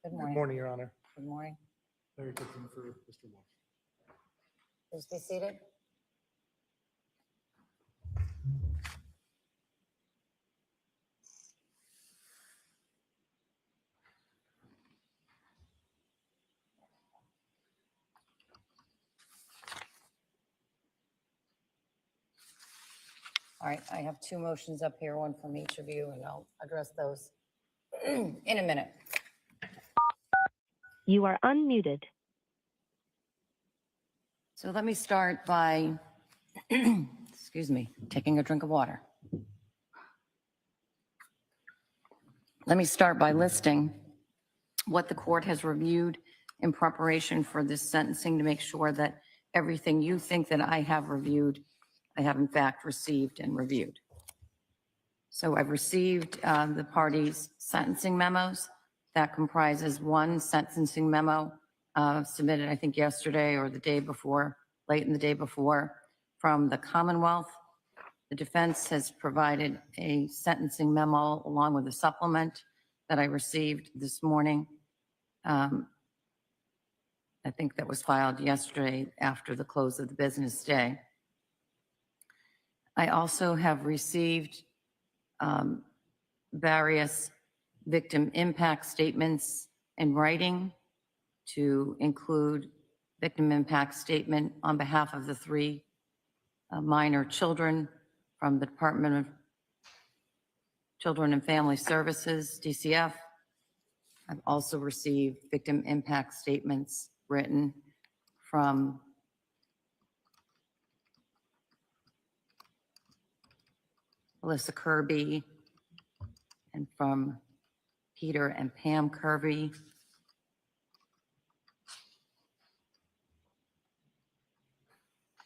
Good Good morning. morning, Your Honor. Good morning. Larry Goodson for Mr. Walsh. Please be seated. All right, I have two motions up here, one from each of you, and I'll address those in a minute. You are unmuted. So let me start by, excuse me, taking a drink of water. Let me start by listing what the court has reviewed in preparation for this sentencing to make sure that everything you think that I have reviewed, I have in fact received and reviewed. So I've received the parties' sentencing memos. That comprises one sentencing memo submitted, I think, yesterday or the day before, late in the day before, from the Commonwealth. The defense has provided a sentencing memo along with a supplement that I received this morning. I think that was filed yesterday after the close of the business day. I also have received various victim impact statements in writing, to include victim impact statement on behalf of the three minor children from the Department of Children and Family Services, DCF. I've also received victim impact statements written from Melissa Kirby and from Peter and Pam Kirby.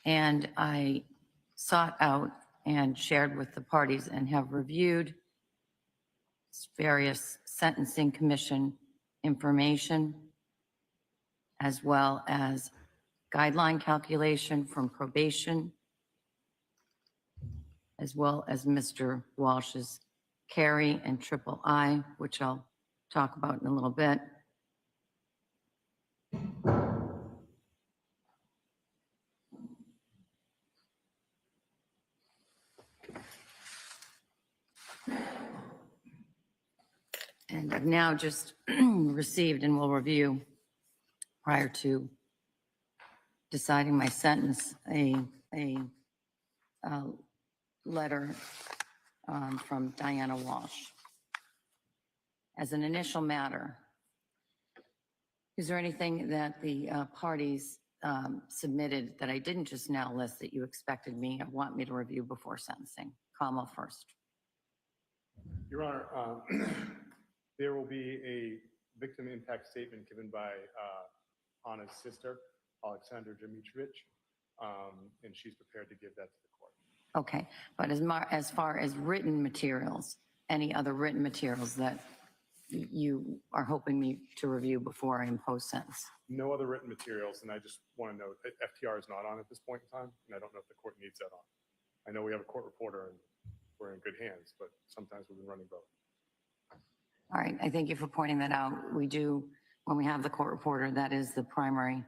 And I sought out and shared with the parties and have reviewed various sentencing commission information, as well as guideline calculation from probation, as well as Mr. Walsh's carry and triple I, which I'll talk about in a little bit. And I've now just received and will review, prior to deciding my sentence, a letter from Diana Walsh. As an initial matter, is there anything that the parties submitted that I didn't just now list that you expected me or want me to review before sentencing? Comma first. Your Honor, there will be a victim impact statement given by Anna's sister, Alexandra Dimitrich, and she's prepared to give that to the court. Okay, but as far as written materials, any other written materials that you are hoping me to review before I impose sentence? No other written materials, and I just want to note that FTR is not on at this point in time, and I don't know if the court needs that on. I know we have a court reporter and we're in good hands, but sometimes we've been running both. All right, I thank you for pointing that out. We do, when we have the court reporter, that is the primary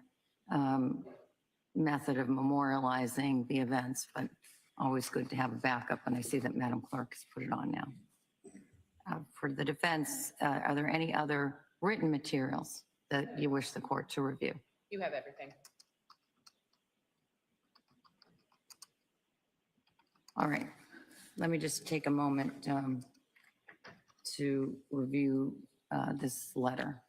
method of memorializing the events, but always good to have a backup, and I see that Madam Clerk has put it on now. For the defense, are there any other written materials that you wish the court to review? You have everything. All right, let me just take a moment to review this letter.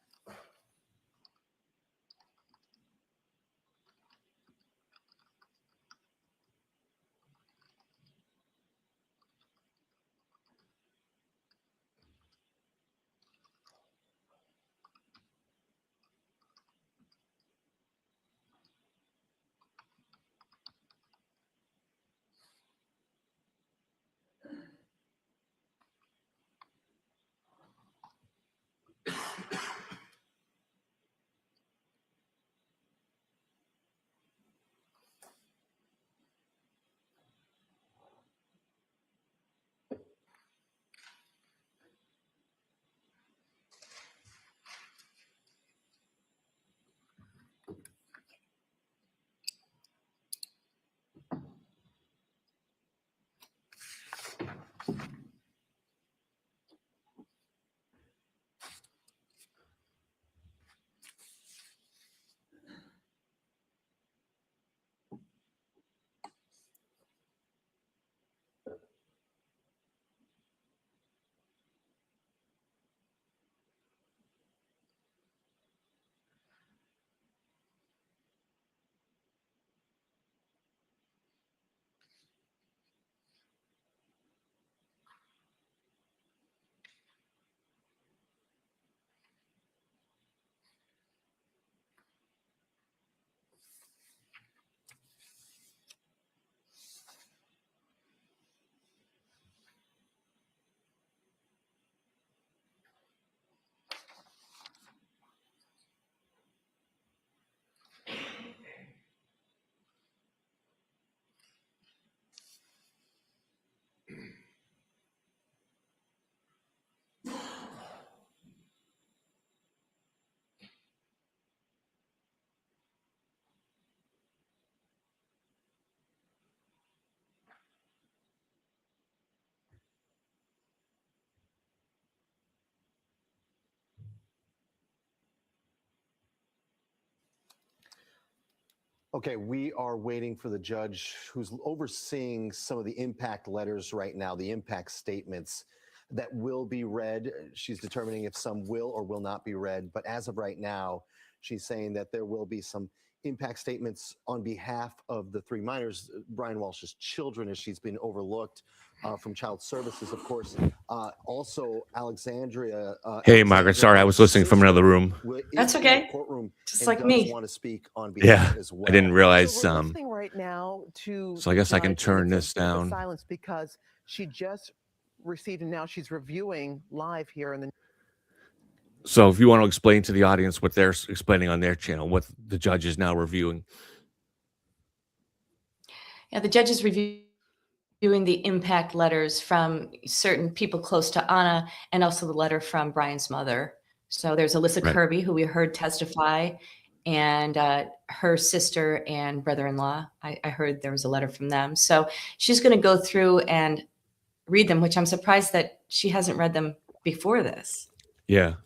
Okay, we are waiting for the judge who's overseeing some of the impact letters right now, the impact statements that will be read. She's determining if some will or will not be read. But as of right now, she's saying that there will be some impact statements on behalf of the three minors, Brian Walsh's children, as she's been overlooked from child services, of course. Also, Alexandria. Hey, Margaret. Sorry, I was listening from another room. That's okay. Courtroom Just and like does me. want to speak on behalf as well. I didn't realize. So we're listening right now to So I guess I can judge, and turn it's this a bit of a down. silence because she just received, and now she's reviewing live here in the. So if you want to explain to the audience what they're explaining on their channel, what the judge is now reviewing. Yeah, the judge is reviewing the impact letters from certain people close to Anna and also the letter from Brian's mother. So there's Alyssa Right. Kirby, who we heard testify, and her sister and brother-in-law. I heard there was a letter from them. So she's going to go through and read them, which I'm surprised that she hasn't read them before this. Yeah.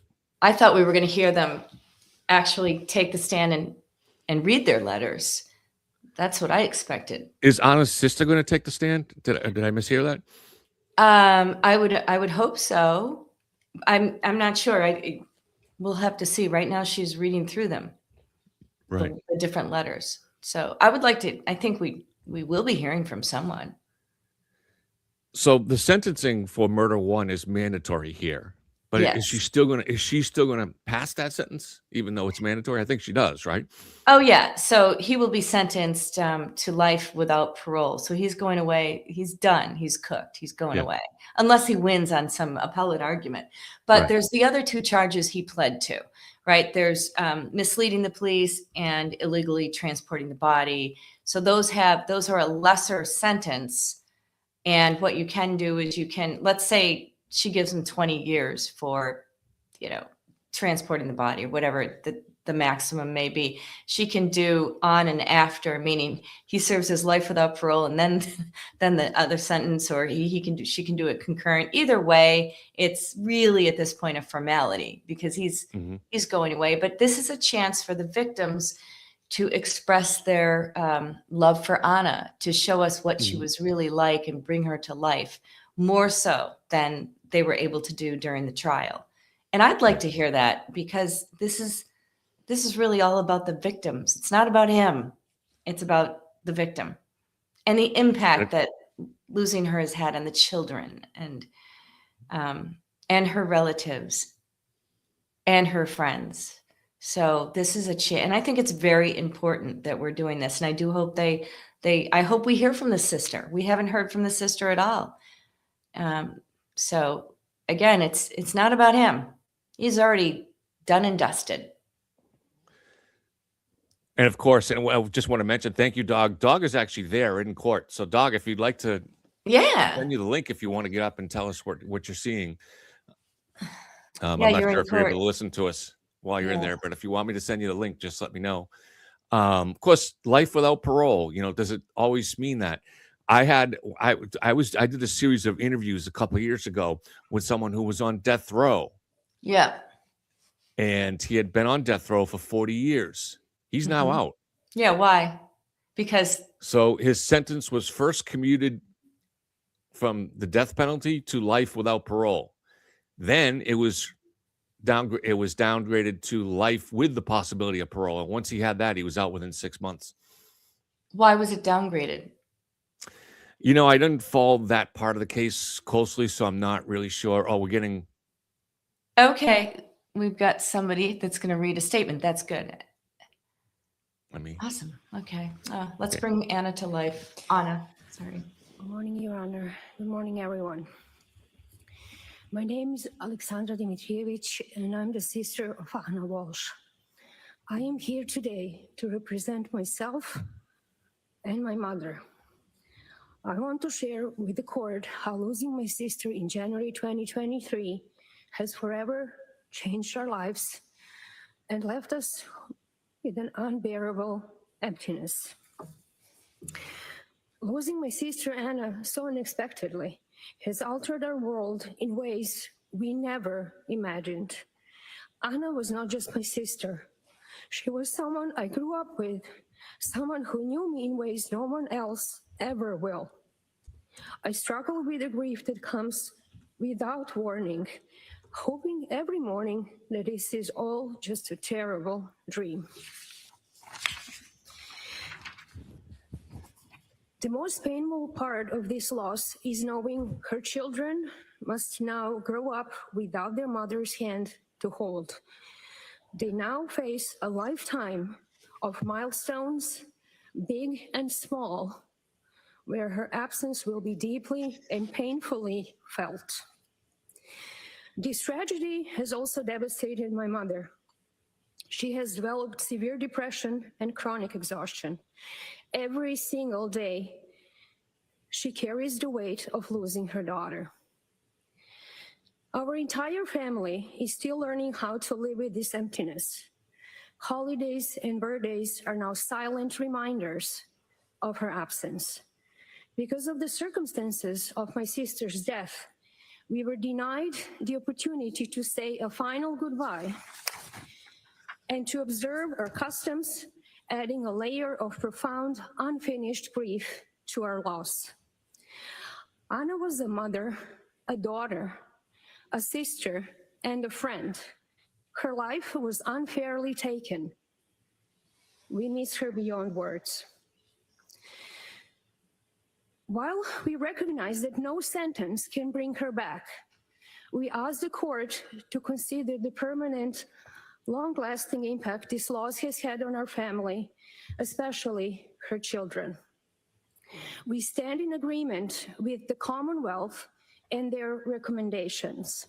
I thought we were going to hear them actually take the stand and read their letters. That's what I expected. Is Anna's sister going to take the stand? Did I mishear that? I would hope so. I'm not sure. We'll have to see. Right now, she's reading through them, Right. the different letters. So I would like to. I think we will be hearing from someone. So the sentencing for murder one is mandatory here, but Yes. is she still gonna pass that sentence even though it's mandatory? I think she does, right? Oh yeah. So he will be sentenced to life without parole. So he's going away. He's done. He's cooked. He's going Yeah. away unless he wins on some appellate argument. But Right. there's the other two charges he pled to. Right. There's misleading the police and illegally transporting the body. So those are a lesser sentence. And what you can do is let's say she gives him 20 years for, transporting the body or whatever the maximum may be. She can do on and after, meaning he serves his life without parole and then the other sentence, or she can do it concurrent. Either way, it's really at this point a formality because he's going away. But this is a chance for the victims to express their love for Anna, to show us what she was really like and bring her to life, more so than they were able to do during the trial. And I'd like to hear that because this is really all about the victims. It's not about him. It's about the victim and the impact that losing her has had on the children and her relatives and her friends. So this is a chance, and I think it's very important that we're doing this. And I do hope I hope we hear from the sister. We haven't heard from the sister at all. So again, it's not about him. He's already done and dusted. And of course, and I just want to mention, thank you, Dog. Dog is actually there in court. So Dog, if you'd like to send you the link if you want to get up and tell us what you're seeing. I'm not sure if you're able to listen to us while you're in there, but if you want me to send you the link, just let me know. Of course, life without parole, does it always mean that? I did a series of interviews a couple of years ago with someone who was on death row. Yeah. And he had been on death row for 40 years. He's now out. Yeah. Why? Because. So his sentence was first commuted from the death penalty to life without parole. Then it was downgraded to life with the possibility of parole. And once he had that, he was out within 6 months. Why was it downgraded? I didn't follow that part of the case closely, so I'm not really sure. Oh, we're getting. Okay. We've got somebody that's going to read a statement. That's good. Awesome. Okay. Let's bring Anna to life. Anna, sorry. Good morning, Your Honor. Good morning, everyone. My name is Alexandra Dmitrievich, and I'm the sister of Anna Walshe. I am here today to represent myself and my mother. I want to share with the court how losing my sister in January 2023 has forever changed our lives and left us with an unbearable emptiness. Losing my sister Anna so unexpectedly has altered our world in ways we never imagined. Anna was not just my sister. She was someone I grew up with, someone who knew me in ways no one else ever will. I struggle with the grief that comes without warning, hoping every morning that this is all just a terrible dream. The most painful part of this loss is knowing her children must now grow up without their mother's hand to hold. They now face a lifetime of milestones, big and small, where her absence will be deeply and painfully felt. This tragedy has also devastated my mother. She has developed severe depression and chronic exhaustion. Every single day, she carries the weight of losing her daughter. Our entire family is still learning how to live with this emptiness. Holidays and birthdays are now silent reminders of her absence. Because of the circumstances of my sister's death, we were denied the opportunity to say a final goodbye and to observe our customs, adding a layer of profound, unfinished grief to our loss. Anna was a mother, a daughter, a sister, and a friend. Her life was unfairly taken. We miss her beyond words. While we recognize that no sentence can bring her back, we ask the court to consider the permanent, long-lasting impact this loss has had on our family, especially her children. We stand in agreement with the Commonwealth and their recommendations.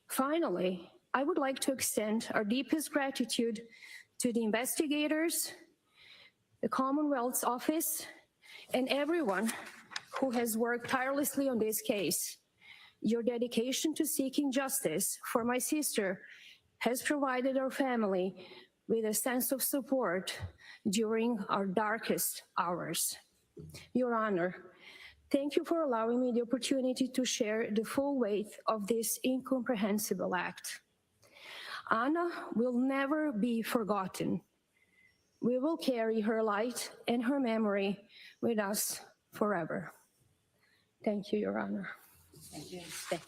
Finally, I would like to extend our deepest gratitude to the investigators, the Commonwealth's office, and everyone who has worked tirelessly on this case. Your dedication to seeking justice for my sister has provided our family with a sense of support during our darkest hours. Your Honor, thank you for allowing me the opportunity to share the full weight of this incomprehensible act. Anna will never be forgotten. We will carry her light and her memory with us forever. Thank you, Your Honor. Thank you. Thank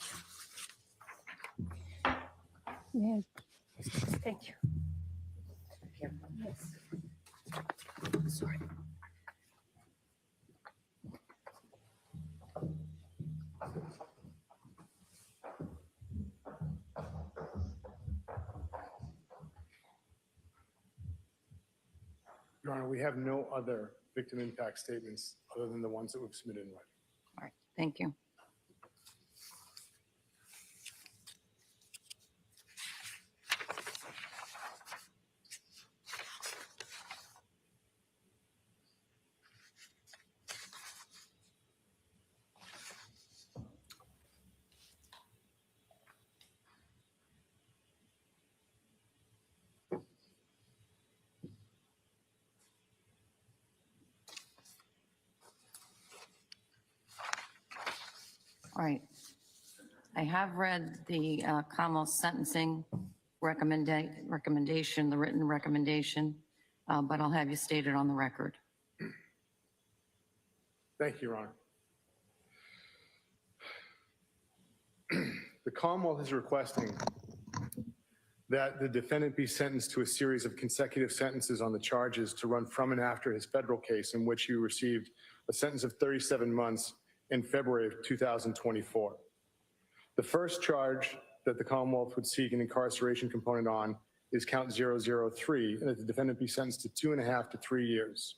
you. Yes. Thank you. Yes. Sorry. Your Honor, we have no other victim impact statements other than the ones that we've submitted in writing. All right, thank you. All right. I have read the Commonwealth sentencing recommendation, the written recommendation, but I'll have you state it on the record. Thank you, Your Honor. The Commonwealth is requesting that the defendant be sentenced to a series of consecutive sentences on the charges to run from and after his federal case in which he received a sentence of 37 months in February of 2024. The first charge that the Commonwealth would seek an incarceration component on is count 003, and that the defendant be sentenced to 2.5 to 3 years.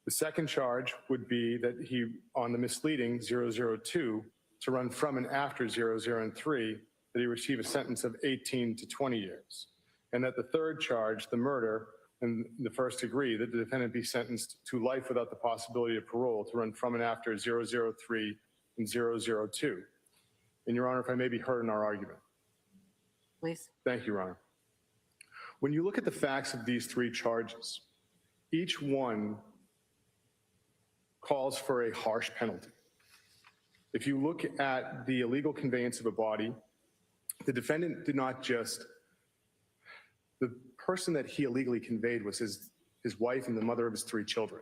The second charge would be that he, on the misleading 002, to run from and after 003, that he receive a sentence of 18 to 20 years. And that the third charge, the murder, and the first degree, that the defendant be sentenced to life without the possibility of parole to run from and after 003 and 002. And Your Honor, if I may be heard in our argument. Please. Thank you, Your Honor. When you look at the facts of these three charges, each one calls for a harsh penalty. If you look at the illegal conveyance of a body, the defendant did not just The person that he illegally conveyed was his wife and the mother of his 3 children.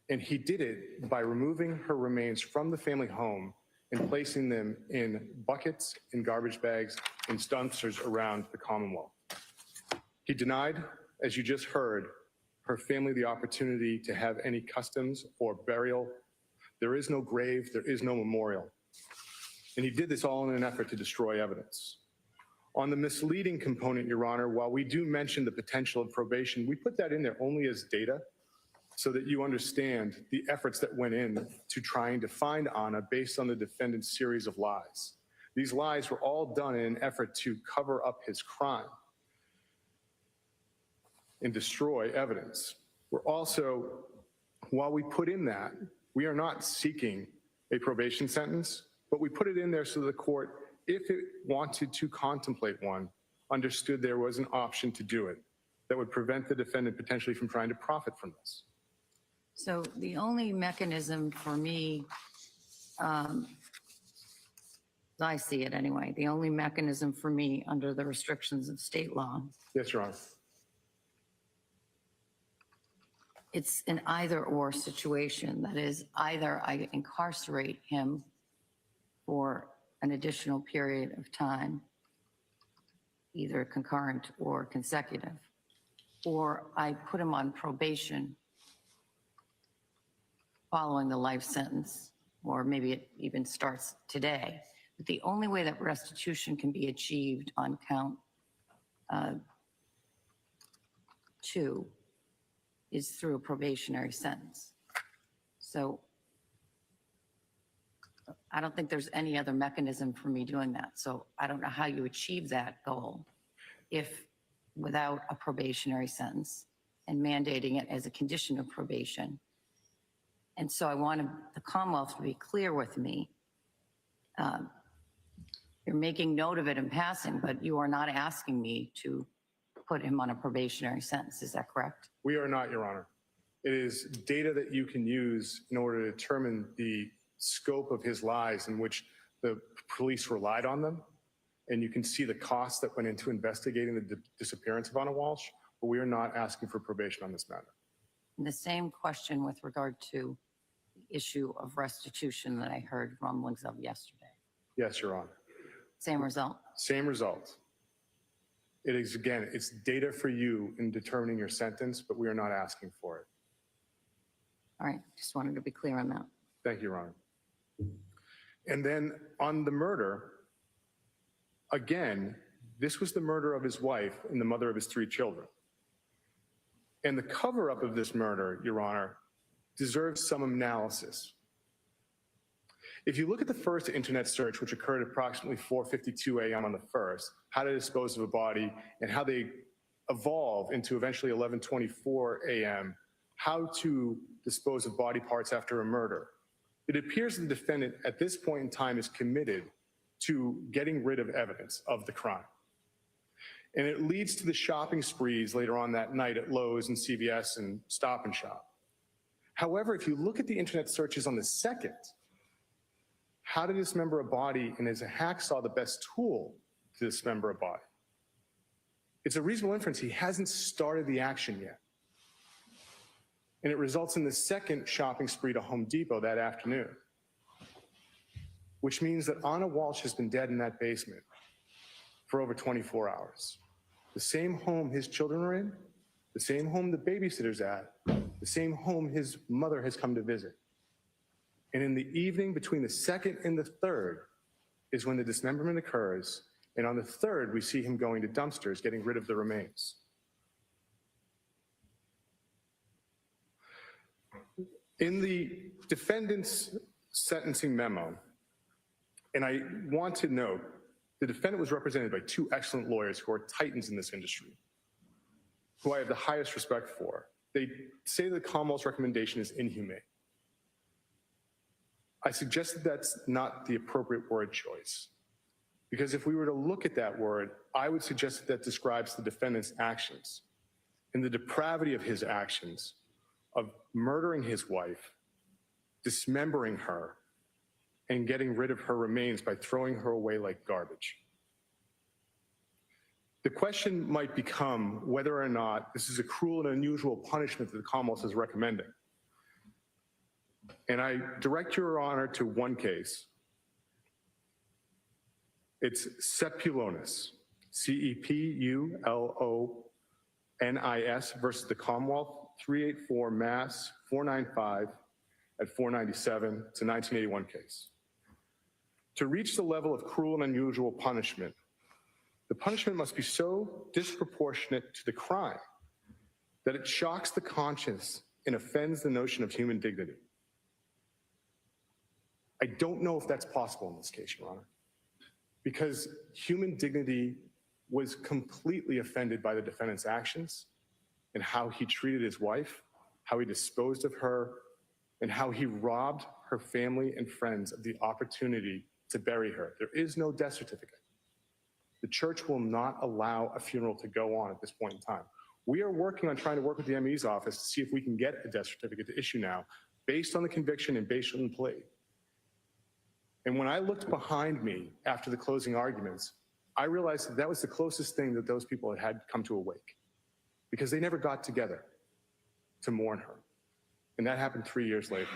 And he did it by removing her remains from the family home and placing them in buckets, in garbage bags, in dumpsters around the Commonwealth. He denied, as you just heard, her family the opportunity to have any customs or burial. There is no grave, there is no memorial. And he did this all in an effort to destroy evidence. On the misleading component, Your Honor, while we do mention the potential of probation, we put that in there only as data so that you understand the efforts that went in to trying to find Anna based on the defendant's series of lies. These lies were all done in an effort to cover up his crime and destroy evidence. We're also, while we put in that, we are not seeking a probation sentence, but we put it in there so the court, if it wanted to contemplate one, understood there was an option to do it that would prevent the defendant potentially from trying to profit from this. So the only mechanism for me, as I see it anyway, the only mechanism for me under the restrictions of state law, Yes, Your Honor. it's an either-or situation. That is, either I incarcerate him for an additional period of time, either concurrent or consecutive, or I put him on probation following the life sentence, or maybe it even starts today. But the only way that restitution can be achieved on count 2 is through a probationary sentence. So I don't think there's any other mechanism for me doing that. So I don't know how you achieve that goal if without a probationary sentence and mandating it as a condition of probation. And so I wanted the Commonwealth to be clear with me. You're making note of it in passing, but you are not asking me to put him on a probationary sentence. Is that correct? We are not, Your Honor. It is data that you can use in order to determine the scope of his lies in which the police relied on them. And you can see the costs that went into investigating the disappearance of Anna Walshe, but we are not asking for probation on this matter. And the same question with regard to the issue of restitution that I heard rumblings of yesterday. Yes, Your Honor. Same result? Same result. It is, again, it's data for you in determining your sentence, but we are not asking for it. All right, just wanted to be clear on that. Thank you, Your Honor. And then on the murder, again, this was the murder of his wife and the mother of his 3 children. And the cover-up of this murder, Your Honor, deserves some analysis. If you look at the first internet search, which occurred at approximately 4:52 a.m. on the 1st, how to dispose of a body, and how they evolve into eventually 11:24 a.m., how to dispose of body parts after a murder, it appears the defendant at this point in time is committed to getting rid of evidence of the crime. And it leads to the shopping sprees later on that night at Lowe's and CVS and Stop and Shop. However, if you look at the internet searches on the second, how to dismember a body, and is a hacksaw the best tool to dismember a body? It's a reasonable inference he hasn't started the action yet. And it results in the second shopping spree to Home Depot that afternoon, which means that Anna Walshe has been dead in that basement for over 24 hours. The same home his children are in, the same home the babysitter's at, the same home his mother has come to visit. And in the evening between the 2nd and the 3rd is when the dismemberment occurs. And on the 3rd, we see him going to dumpsters, getting rid of the remains. In the defendant's sentencing memo, and I want to note, the defendant was represented by 2 excellent lawyers who are titans in this industry, who I have the highest respect for. They say the Commonwealth's recommendation is inhumane. I suggest that that's not the appropriate word choice, because if we were to look at that word, I would suggest that that describes the defendant's actions and the depravity of his actions of murdering his wife, dismembering her, and getting rid of her remains by throwing her away like garbage. The question might become whether or not this is a cruel and unusual punishment that the Commonwealth is recommending. And I direct your honor to one case. It's Cepulonis, CEPULONIS versus the Commonwealth, 384 Mass 495 at 497. It's a 1981 case. To reach the level of cruel and unusual punishment, the punishment must be so disproportionate to the crime that it shocks the conscience and offends the notion of human dignity. I don't know if that's possible in this case, Your Honor, because human dignity was completely offended by the defendant's actions and how he treated his wife, how he disposed of her, and how he robbed her family and friends of the opportunity to bury her. There is no death certificate. The church will not allow a funeral to go on at this point in time. We are working on trying to work with the ME's office to see if we can get a death certificate to issue now based on the conviction and based on the plea. And when I looked behind me after the closing arguments, I realized that was the closest thing that those people had come to a wake, because they never got together to mourn her. And that happened 3 years later.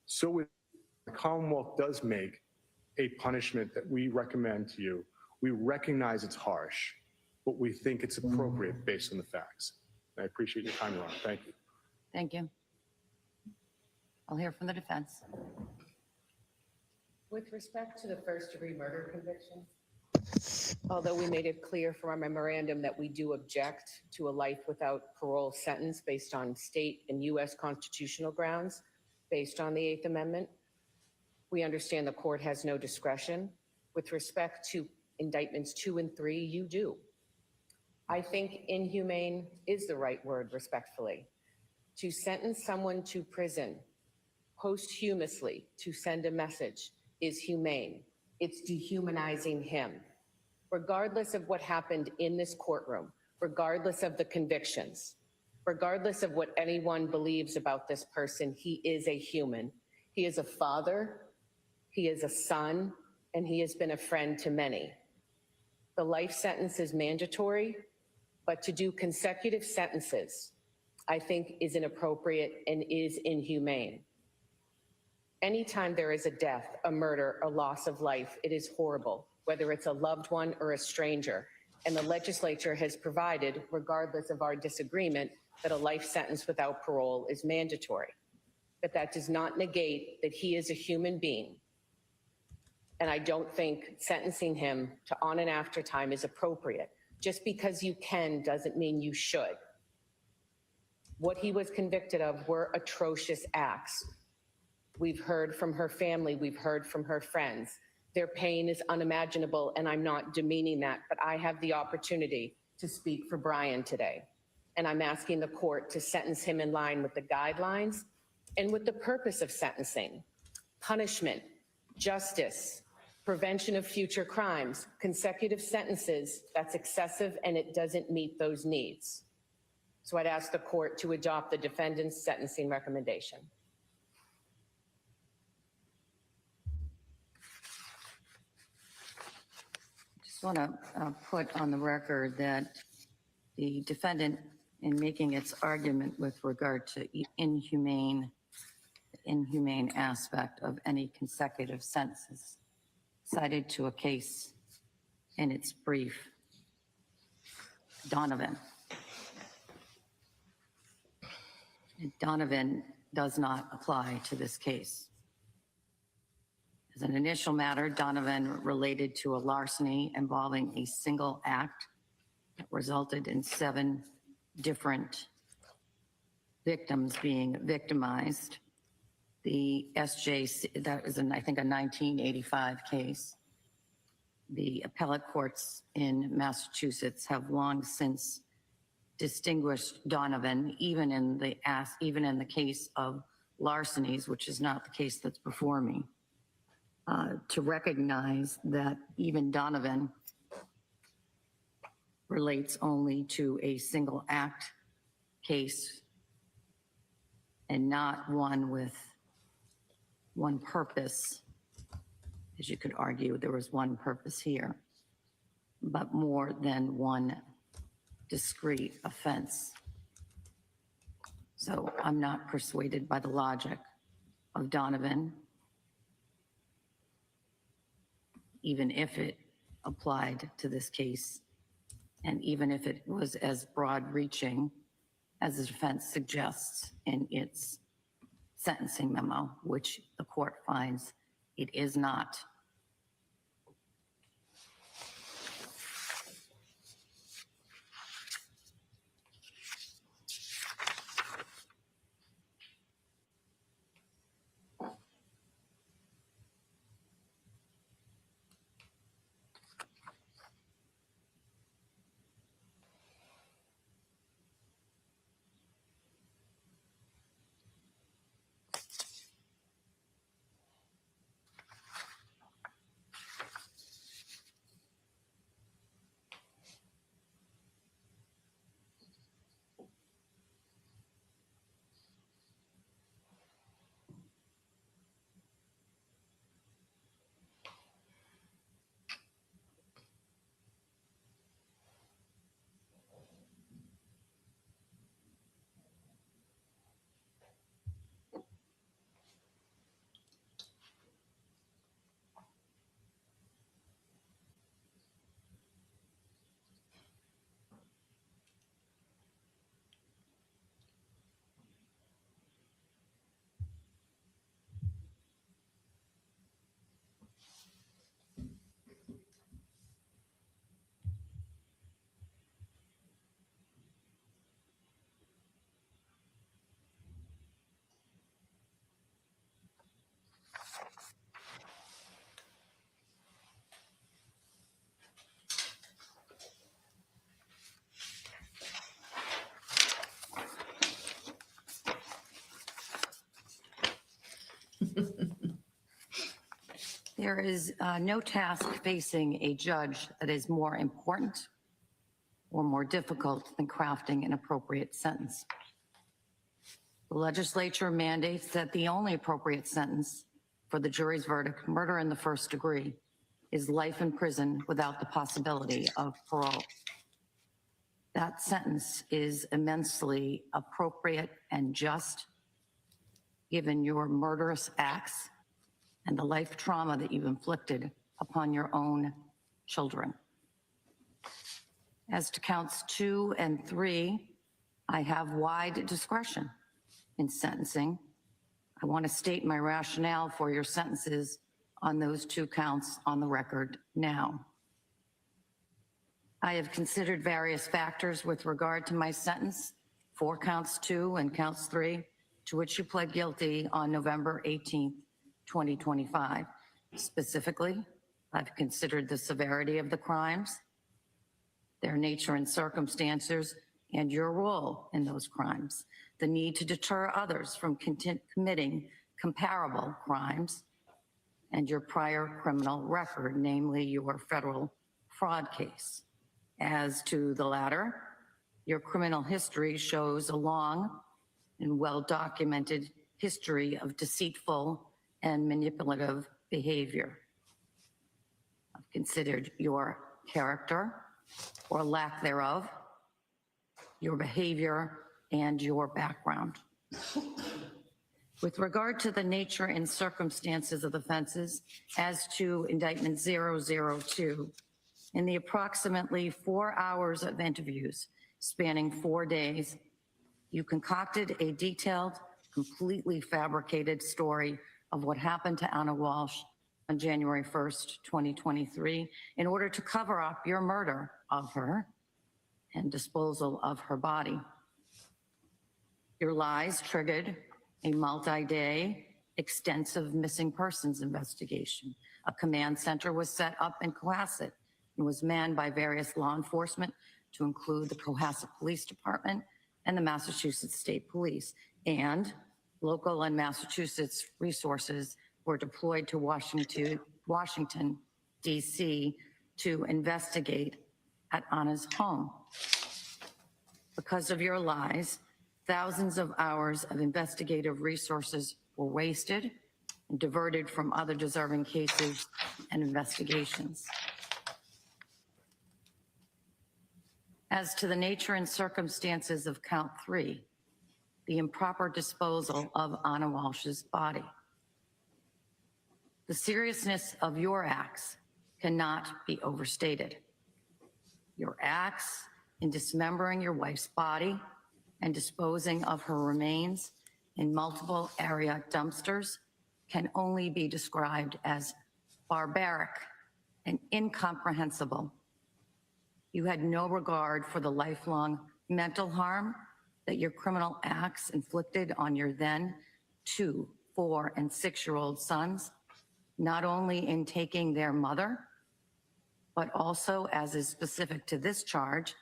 So the Commonwealth does make a punishment that we recommend to you. We recognize it's harsh, but we think it's appropriate based on the facts. And I appreciate your time, Your Honor. Thank you. Thank you. I'll hear from the defense. With respect to the first-degree murder conviction, although we made it clear from our memorandum that we do object to a life without parole sentence based on state and U.S. constitutional grounds based on the Eighth Amendment, we understand the court has no discretion. With respect to indictments 2 and 3, you do. I think inhumane is the right word, respectfully. To sentence someone to prison posthumously to send a message is humane. It's dehumanizing him. Regardless of what happened in this courtroom, regardless of the convictions, regardless of what anyone believes about this person, he is a human. He is a father, he is a son, and he has been a friend to many. The life sentence is mandatory, but to do consecutive sentences, I think is inappropriate and is inhumane. Anytime there is a death, a murder, a loss of life, it is horrible, whether it's a loved one or a stranger. And the legislature has provided, regardless of our disagreement, that a life sentence without parole is mandatory. But that does not negate that he is a human being. And I don't think sentencing him to on and after time is appropriate. Just because you can doesn't mean you should. What he was convicted of were atrocious acts. We've heard from her family, we've heard from her friends. Their pain is unimaginable, and I'm not demeaning that, but I have the opportunity to speak for Brian today. And I'm asking the court to sentence him in line with the guidelines and with the purpose of sentencing. Punishment, justice, prevention of future crimes, consecutive sentences, that's excessive and it doesn't meet those needs. So I'd ask the court to adopt the defendant's sentencing recommendation. Just want to put on the record that the defendant, in making its argument with regard to inhumane aspect of any consecutive sentences, cited to a case in its brief, Donovan. Donovan does not apply to this case. As an initial matter, Donovan related to a larceny involving a single act that resulted in 7 different victims being victimized. The SJC, that was, I think, a 1985 case. The appellate courts in Massachusetts have long since distinguished Donovan, even in the case of larcenies, which is not the case that's before me, to recognize that even Donovan relates only to a single act case and not one with one purpose. As you could argue, there was one purpose here. but more than one discrete offense. So I'm not persuaded by the logic of Donovan, even if it applied to this case, and even if it was as broad-reaching as the defense suggests in its sentencing memo, which the court finds it is not. There is no task facing a judge that is more important or more difficult than crafting an appropriate sentence. The legislature mandates that the only appropriate sentence for the jury's verdict, murder in the first degree, is life in prison without the possibility of parole. That sentence is immensely appropriate and just, given your murderous acts and the life trauma that you've inflicted upon your own children. As to counts 2 and 3, I have wide discretion in sentencing. I want to state my rationale for your sentences on those 2 counts on the record now. I have considered various factors with regard to my sentence for counts 2 and counts 3, to which you pled guilty on November 18th, 2025. Specifically, I've considered the severity of the crimes, their nature and circumstances, and your role in those crimes, the need to deter others from committing comparable crimes, and your prior criminal record, namely your federal fraud case. As to the latter, your criminal history shows a long and well-documented history of deceitful and manipulative behavior. I've considered your character or lack thereof, your behavior, and your background. With regard to the nature and circumstances of offenses, as to indictment 002, in the approximately 4 hours of interviews spanning 4 days, you concocted a detailed, completely fabricated story of what happened to Anna Walshe on January 1st, 2023, in order to cover up your murder of her and disposal of her body. Your lies triggered a multi-day, extensive missing persons investigation. A command center was set up in Cohasset and was manned by various law enforcement, to include the Cohasset Police Department and the Massachusetts State Police. And local and Massachusetts resources were deployed to Washington, D.C. to investigate at Anna's home. Because of your lies, thousands of hours of investigative resources were wasted and diverted from other deserving cases and investigations. As to the nature and circumstances of count 3, the improper disposal of Anna Walsh's body. The seriousness of your acts cannot be overstated. Your acts in dismembering your wife's body and disposing of her remains in multiple area dumpsters can only be described as barbaric and incomprehensible. You had no regard for the lifelong mental harm that your criminal acts inflicted on your then 2, 4, and 6-year-old sons, not only in taking their mother, but also, as is specific to this charge,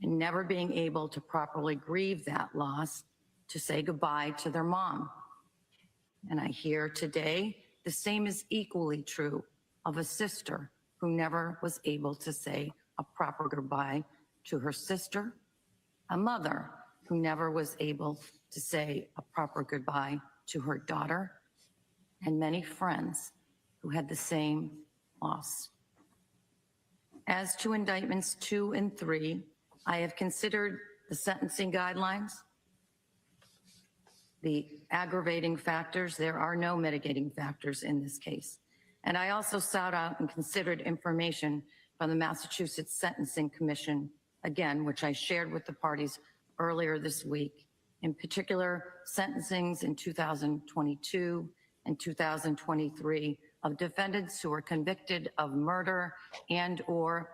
in never being able to properly grieve that loss, to say goodbye to their mom. And I hear today the same is equally true of a sister who never was able to say a proper goodbye to her sister, a mother who never was able to say a proper goodbye to her daughter, and many friends who had the same loss. As to indictments 2 and 3, I have considered the sentencing guidelines, the aggravating factors. There are no mitigating factors in this case. And I also sought out and considered information from the Massachusetts Sentencing Commission, again, which I shared with the parties earlier this week, in particular sentencings in 2022 and 2023 of defendants who were convicted of murder and or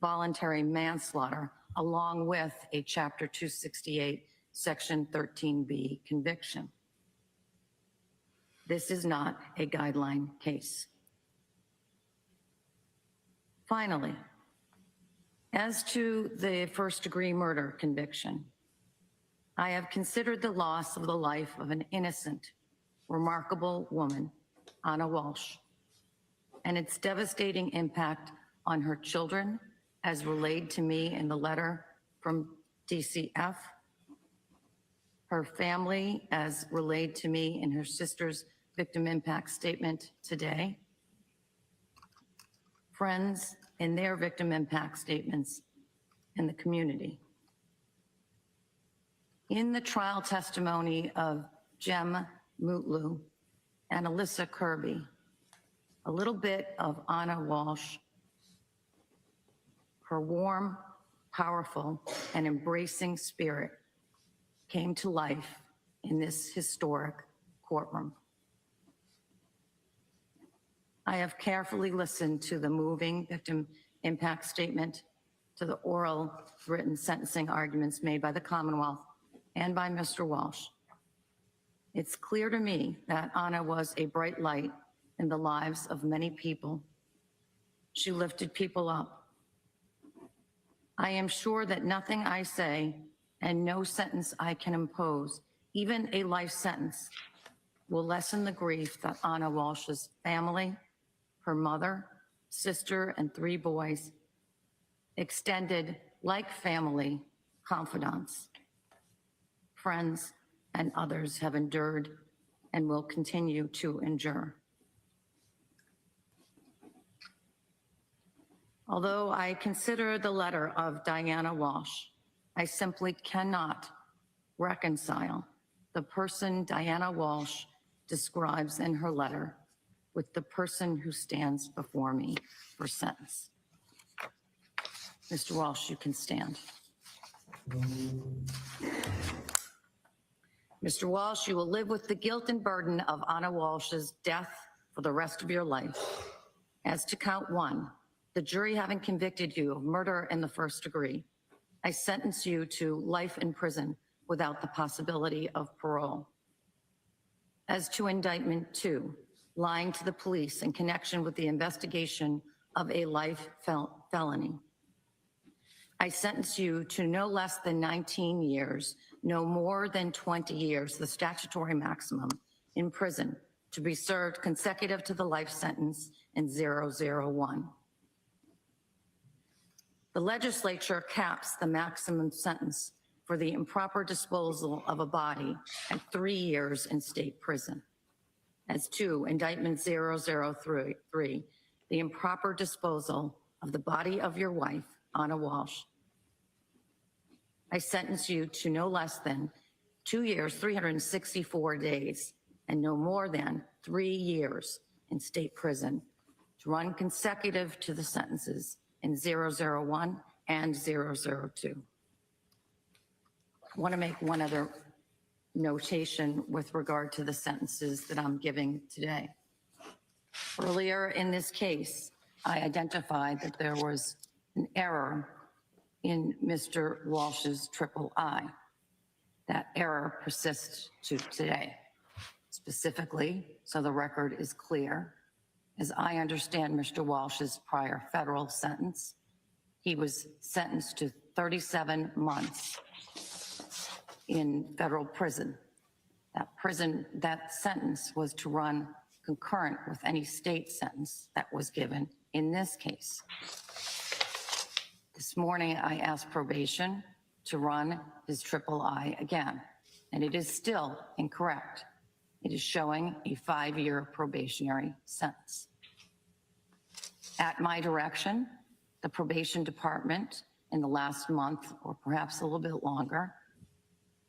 voluntary manslaughter, along with a Chapter 268, Section 13B conviction. This is not a guideline case. Finally, as to the first-degree murder conviction, I have considered the loss of the life of an innocent, remarkable woman, Anna Walshe, and its devastating impact on her children as relayed to me in the letter from DCF, her family as relayed to me in her sister's victim impact statement today, friends in their victim impact statements in the community. In the trial testimony of Jem Mutlu and Alyssa Kirby, a little bit of Anna Walshe, her warm, powerful, and embracing spirit came to life in this historic courtroom. I have carefully listened to the moving victim impact statement, to the oral written sentencing arguments made by the Commonwealth and by Mr. Walshe. It's clear to me that Anna was a bright light in the lives of many people. She lifted people up. I am sure that nothing I say and no sentence I can impose, even a life sentence, will lessen the grief that Anna Walsh's family, her mother, sister, and 3 boys, extended like family, confidants, friends, and others have endured and will continue to endure. Although I consider the letter of Diana Walshe, I simply cannot reconcile the person Diana Walshe describes in her letter with the person who stands before me for sentence. Mr. Walshe, you can stand. Mr. Walshe, you will live with the guilt and burden of Anna Walsh's death for the rest of your life. As to count 1, the jury having convicted you of murder in the first degree, I sentence you to life in prison without the possibility of parole. As to indictment 2, lying to the police in connection with the investigation of a life felony, I sentence you to no less than 19 years, no more than 20 years, the statutory maximum, in prison to be served consecutive to the life sentence in 001. The legislature caps the maximum sentence for the improper disposal of a body at 3 years in state prison. As to indictment 003, the improper disposal of the body of your wife, Anna Walshe, I sentence you to no less than 2 years, 364 days, and no more than 3 years in state prison to run consecutive to the sentences in 001 and 002. I want to make one other notation with regard to the sentences that I'm giving today. Earlier in this case, I identified that there was an error in Mr. Walsh's triple I. That error persists to today. Specifically, so the record is clear, as I understand Mr. Walsh's prior federal sentence, he was sentenced to 37 months in federal prison. That sentence was to run concurrent with any state sentence that was given in this case. This morning, I asked probation to run his triple I again, and it is still incorrect. It is showing a 5-year probationary sentence. At my direction, the probation department in the last month, or perhaps a little bit longer,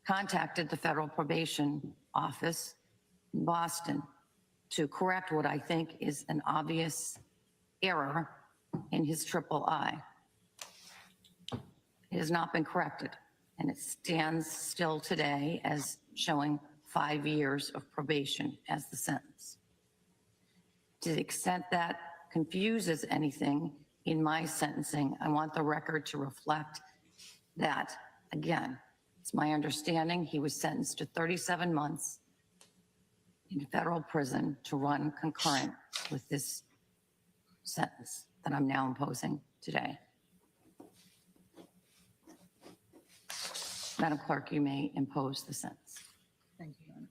contacted the federal probation office in Boston to correct what I think is an obvious error in his triple I. It has not been corrected, and it stands still today as showing 5 years of probation as the sentence. To the extent that confuses anything in my sentencing, I want the record to reflect that, again, it's my understanding he was sentenced to 37 months in federal prison to run concurrent with this sentence that I'm now imposing today. Madam Clerk, you may impose the sentence. Thank you, Your Honor.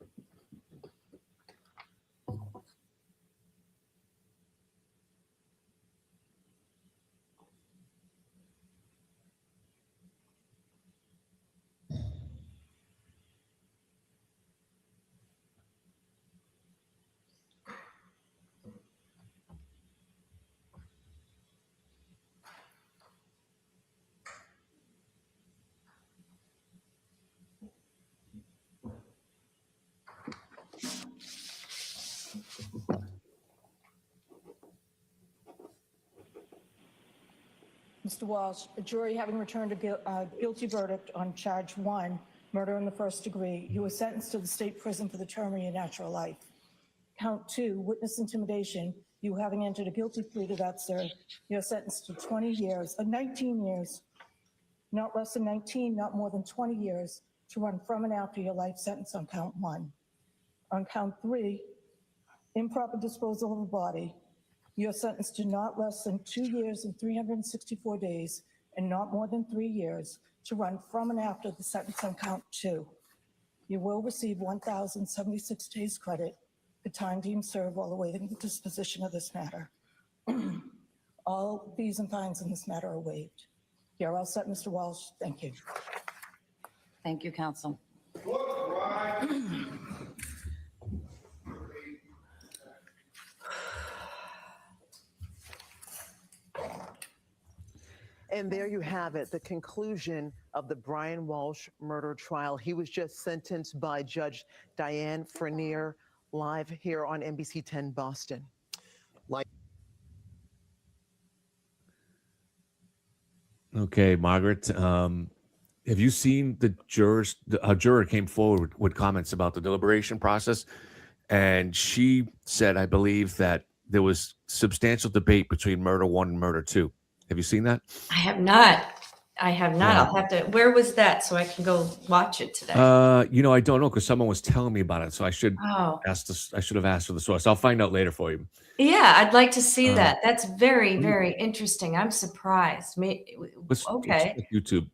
Mr. Walsh, a jury having returned a guilty verdict on charge 1, murder in the first degree, you were sentenced to the state prison for the term of your natural life. Count 2, witness intimidation, you having entered a guilty plea to that, sir, you're sentenced to 19 years, not less than 19, not more than 20 years, to run from and after your life sentence on count 1. On count 3, improper disposal of a body, you're sentenced to not less than 2 years and 364 days and not more than 3 years to run from and after the sentence on count 2. You will receive 1,076 days credit for time deemed served while awaiting the disposition of this matter. All fees and fines in this matter are waived. You're all set, Mr. Walsh. Thank you. Thank you, counsel. And there you have it, the conclusion of the Brian Walshe murder trial. He was just sentenced by Judge Diane Frenier, live here on NBC 10 Boston. Okay, Margaret, have you seen the jurors? A juror came forward with comments about the deliberation process, and she said, I believe, that there was substantial debate between murder 1 and murder 2. Have you seen that? I have not. Yeah. I'll have to. Where was that so I can go watch it today? I don't know, because someone was telling me about it, so I should Oh, I should have asked for the source. I'll find out later for you. yeah, I'd like to see Uh, that. That's very, very interesting. I'm surprised. Let's Okay. check YouTube.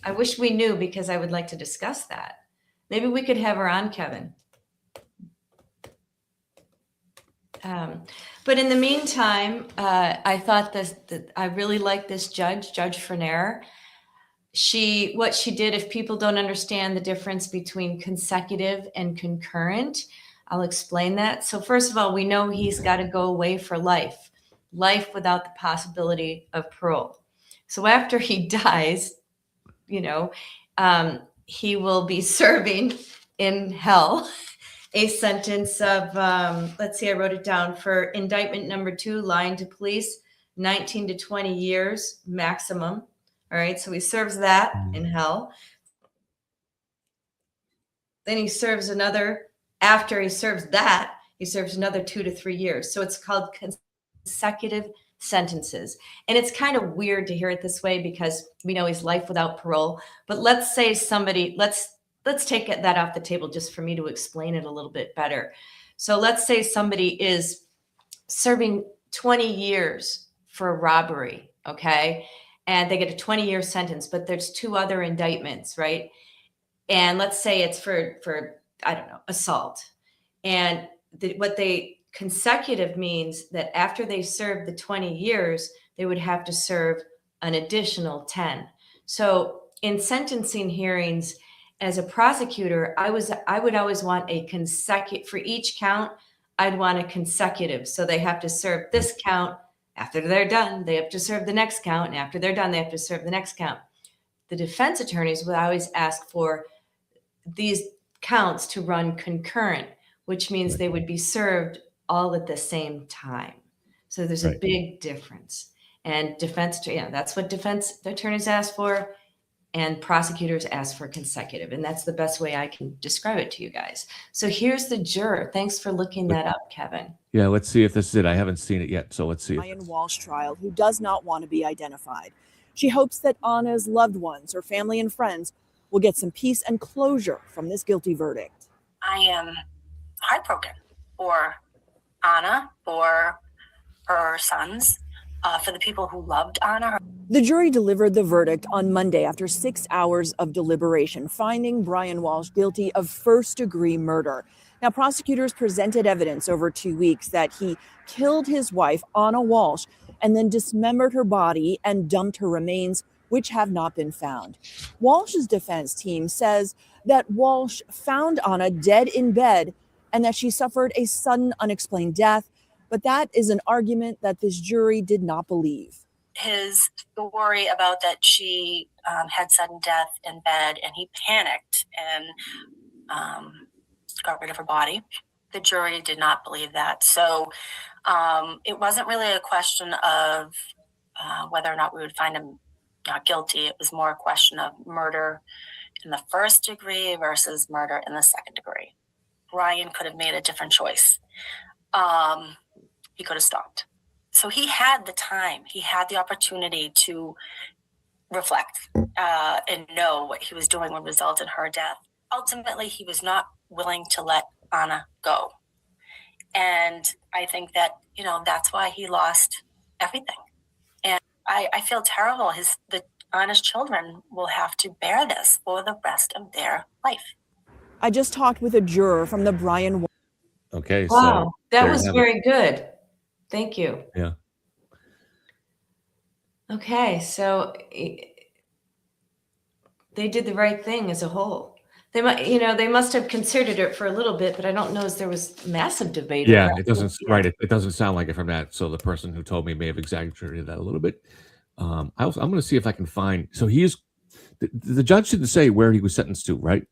I wish we knew, because I would like to discuss that. Maybe we could have her on, Kevin. But in the meantime, I thought that I really like this Judge Frenier. What she did, if people don't understand the difference between consecutive and concurrent, I'll explain that. So first of all, we know he's got to go away for life without the possibility of parole. So after he dies, he will be serving in hell a sentence of, let's see, I wrote it down for indictment number 2, lying to police, 19 to 20 years maximum. All right. So he serves that in hell. Then he serves another, after he serves that, he serves another 2 to 3 years. So it's called consecutive sentences. And it's kind of weird to hear it this way because we know he's life without parole. But let's say somebody, let's take that off the table just for me to explain it a little bit better. So let's say somebody is serving 20 years for a robbery, okay? And they get a 20-year sentence, but there's 2 other indictments, right? And let's say it's for I don't know, assault. And consecutive means that after they serve the 20 years, they would have to serve an additional 10. So in sentencing hearings, as a prosecutor, I would always want a consecutive for each count. I'd want a consecutive. So they have to serve this count. After they're done, they have to serve the next count. And after they're done, they have to serve the next count. The defense attorneys would always ask for these counts to run concurrent, which means they would be served all at the same time. So there's a big difference. And that's what defense attorneys ask for, and prosecutors ask for consecutive. And that's the best way I can describe it to you guys. So here's the juror. Thanks for looking that up, Kevin. Yeah, let's see if this is it. I haven't seen it yet, so let's see. Brian Walshe trial, who does not want to be identified. She hopes that Anna's loved ones, her family and friends, will get some peace and closure from this guilty verdict. I am heartbroken for Anna, for her sons, for the people who loved Anna. The jury delivered the verdict on Monday after 6 hours of deliberation, finding Brian Walshe guilty of first-degree murder. Now, prosecutors presented evidence over 2 weeks that he killed his wife, Anna Walshe, and then dismembered her body and dumped her remains, which have not been found. Walsh's defense team says that Walshe found Anna dead in bed and that she suffered a sudden unexplained death, but that is an argument that this jury did not believe. His story about that she had sudden death in bed and he panicked and got rid of her body. The jury did not believe that. So it wasn't really a question of whether or not we would find him not guilty. It was more a question of murder in the first degree versus murder in the second degree. Brian could have made a different choice. He could have stopped. So he had the time, he had the opportunity to reflect and know what he was doing would result in her death. Ultimately, he was not willing to let Anna go. And I think that, that's why he lost everything. And I feel terrible. Anna's children will have to bear this for the rest of their life. I just talked with a juror from the Brian. Okay. Wow, so that was very good. Thank you. Yeah. Okay, so they did the right thing as a whole. They must have considered it for a little bit, but I don't know if there was massive debate. Yeah, it doesn't It doesn't sound like it from that. So the person who told me may have exaggerated that a little bit. I'm going to see if I can find. So the judge didn't say where he was sentenced to, right?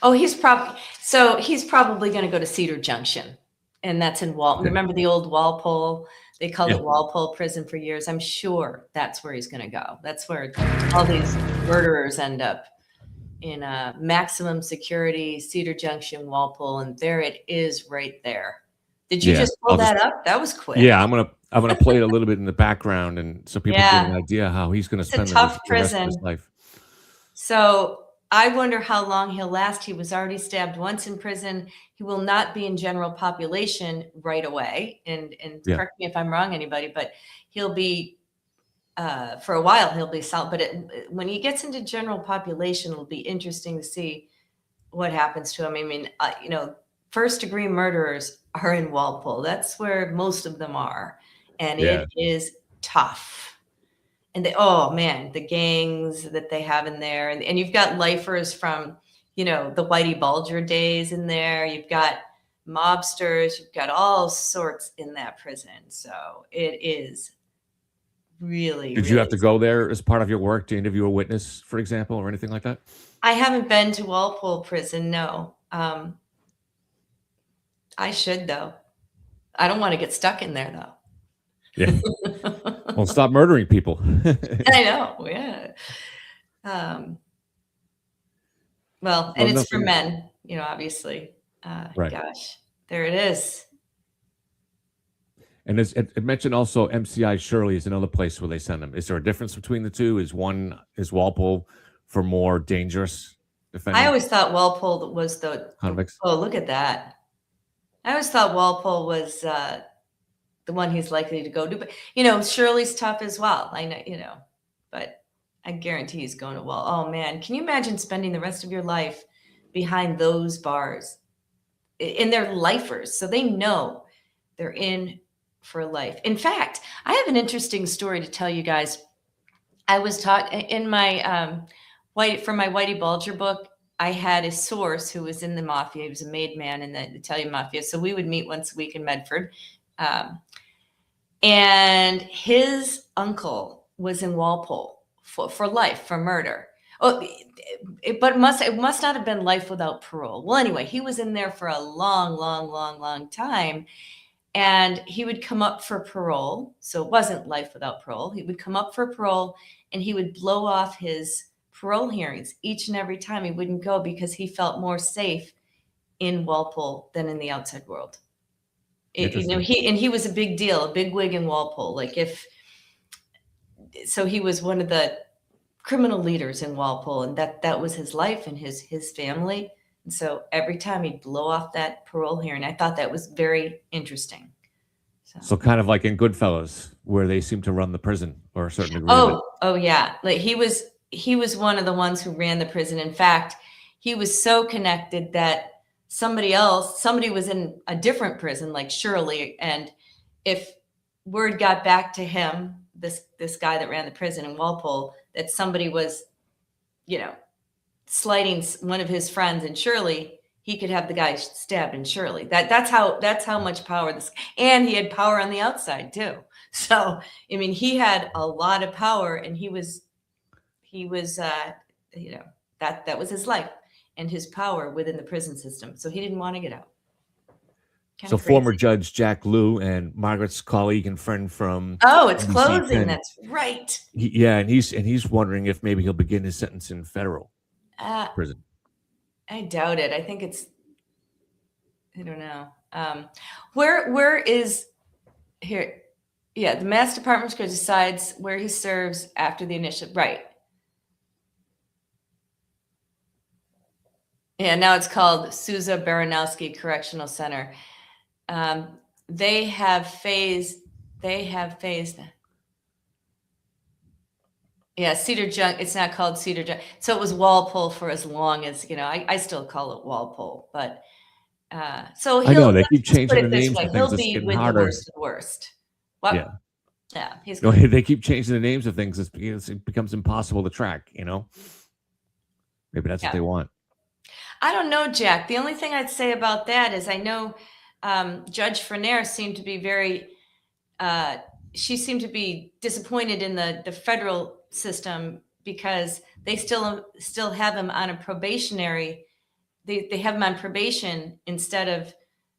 Oh, he's probably going to go to Cedar Junction, and that's in Walpole. Remember the old Walpole? They called it Walpole Prison for years. I'm sure that's where he's going to go. That's where all these murderers end up, in maximum security, Cedar Junction, Walpole, and there it is right there. Did you just pull that up? That was quick. Yeah, I'm gonna play it a little bit in the background, and so people get an idea how he's going to spend the rest of his life. So I wonder how long he'll last. He was already stabbed once in prison. He will not be in general population right away. And correct me if I'm wrong, anybody, but he'll be for a while. He'll be solid. But when he gets into general population, it'll be interesting to see what happens to him. I mean, first degree murderers are in Walpole. That's where most of them are. And it is tough. And the gangs that they have in there. And you've got lifers from, the Whitey Bulger days in there. You've got mobsters. You've got all sorts in that prison. So it is really, Did you have really. to go there as part of your work to interview a witness, for example, or anything like that? I haven't been to Walpole Prison, no. I should, though. I don't want to get stuck in there, though. Yeah. Well, stop murdering people. I know, yeah. Well, and it's for men, obviously. Right. Gosh, there it is. And it mentioned also MCI Shirley is another place where they send them. Is there a difference between the two? Is Walpole for more dangerous defendants? I always thought Walpole was the convicts. Oh, look at that. I always thought Walpole was the one he's likely to go to. But, Shirley's tough as well. I know, but I guarantee he's going to Wal. Oh, man. Can you imagine spending the rest of your life behind those bars? And they're lifers, so they know they're in for life. In fact, I have an interesting story to tell you guys. I was taught in my for my Whitey Bulger book, I had a source who was in the mafia. He was a made man in the Italian mafia. So we would meet once a week in Medford. And his uncle was in Walpole for life, for murder. Oh, but it must not have been life without parole. Well, anyway, he was in there for a long time. And he would come up for parole. So it wasn't life without parole. He would come up for parole and he would blow off his parole hearings each and every time. He wouldn't go because he felt more safe in Walpole than in the outside world. He was a big deal, a big wig in Walpole. So he was one of the criminal leaders in Walpole, and that was his life and his family. And so every time he'd blow off that parole hearing, I thought that was very interesting. So kind of like in Goodfellas, where they seem to run the prison or a certain degree. Oh yeah. He was one of the ones who ran the prison. In fact, he was so connected that somebody was in a different prison, like Shirley. And if word got back to him, this guy that ran the prison in Walpole, that somebody was, slighting one of his friends in Shirley, he could have the guy stabbed in Shirley. That's how much power and he had power on the outside too. So, he had a lot of power, and he was that was his life and his power within the prison system. So he didn't want to get out. So former Judge Jack Lew and Margaret's colleague and friend from it's NBC closing. 10, That's right. and he's wondering if maybe he'll begin his sentence in federal prison. I doubt it. I think I don't know. Where is here? Yeah, the Mass Department decides where he serves after the initial. Right. Yeah, now it's called Sousa Baranowski Correctional Center. They have phased. Yeah, Cedar Junk. It's not called Cedar Junk. So it was Walpole for as long as, I still call it Walpole, but so I know they keep let's put changing it the this names way, of he'll things. It's be getting with harder. the worst of the worst. What? Yeah. Yeah, he's No, they keep changing the names of things. It becomes impossible to track, Maybe that's what they want. I don't know, Jack. The only thing I'd say about that is I know Judge Frenair seemed to be she seemed to be disappointed in the federal system because they still have him on a probationary. They have him on probation instead of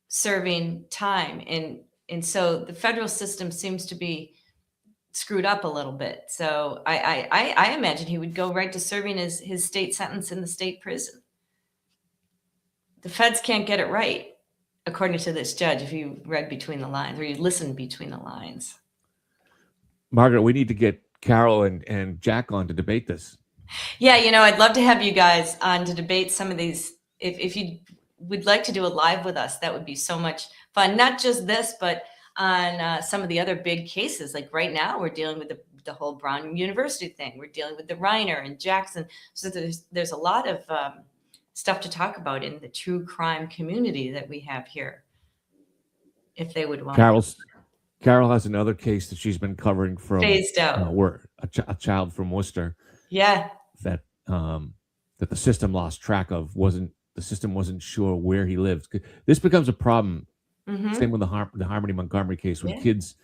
serving time, and so the federal system seems to be screwed up a little bit. So I imagine he would go right to serving his state sentence in the state prison. The feds can't get it right, according to this judge, if you read between the lines or you listened between the lines. Margaret, we need to get Carol and Jack on to debate this. Yeah, I'd love to have you guys on to debate some of these. If you would like to do a live with us, that would be so much fun. Not just this, but on some of the other big cases. Like right now, we're dealing with the whole Brown University thing. We're dealing with the Reiner and Jackson. So there's a lot of stuff to talk about in the true crime community that we have here. If they would want. Carol has another case that she's been covering from phased out. Where a child from Worcester. Yeah. That the system lost track of. The system wasn't sure where he lived. This becomes a problem. Mm-hmm. Same with the Harmony Montgomery case when kids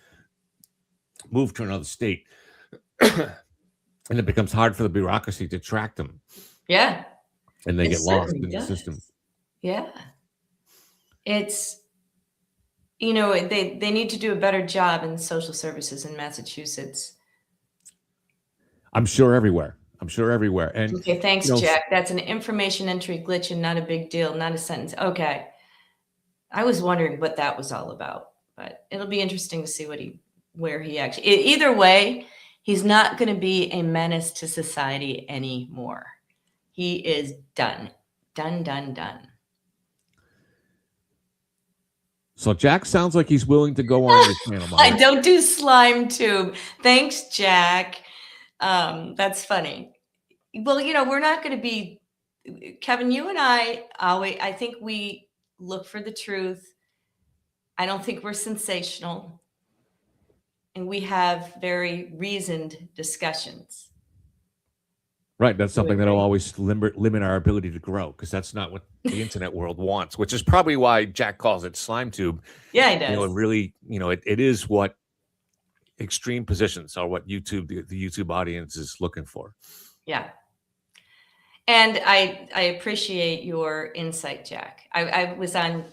move to another state. And it becomes hard for the bureaucracy to track them, Yeah, and they it get lost certainly in the does. system. Yeah. It's, they need to do a better job in social services in Massachusetts. I'm sure everywhere. And Okay, thanks, you know, Jack. That's an information entry glitch and not a big deal, not a sentence. Okay. I was wondering what that was all about, but it'll be interesting to see where he actually, either way, he's not going to be a menace to society anymore. He is done. Done. so Jack sounds like he's willing to go on your channel, I Margaret. don't do slime tube. Thanks, Jack. That's funny. Well, we're not going to be, Kevin, you and I think we look for the truth. I don't think we're sensational. And we have very reasoned discussions. Right. That's something that'll always limit our ability to grow, because that's not what the internet world wants, which is probably why Jack calls it slime tube. Yeah, he does. It really, it is what extreme positions are, what the YouTube audience is looking for. Yeah. And I appreciate your insight, Jack. I was on,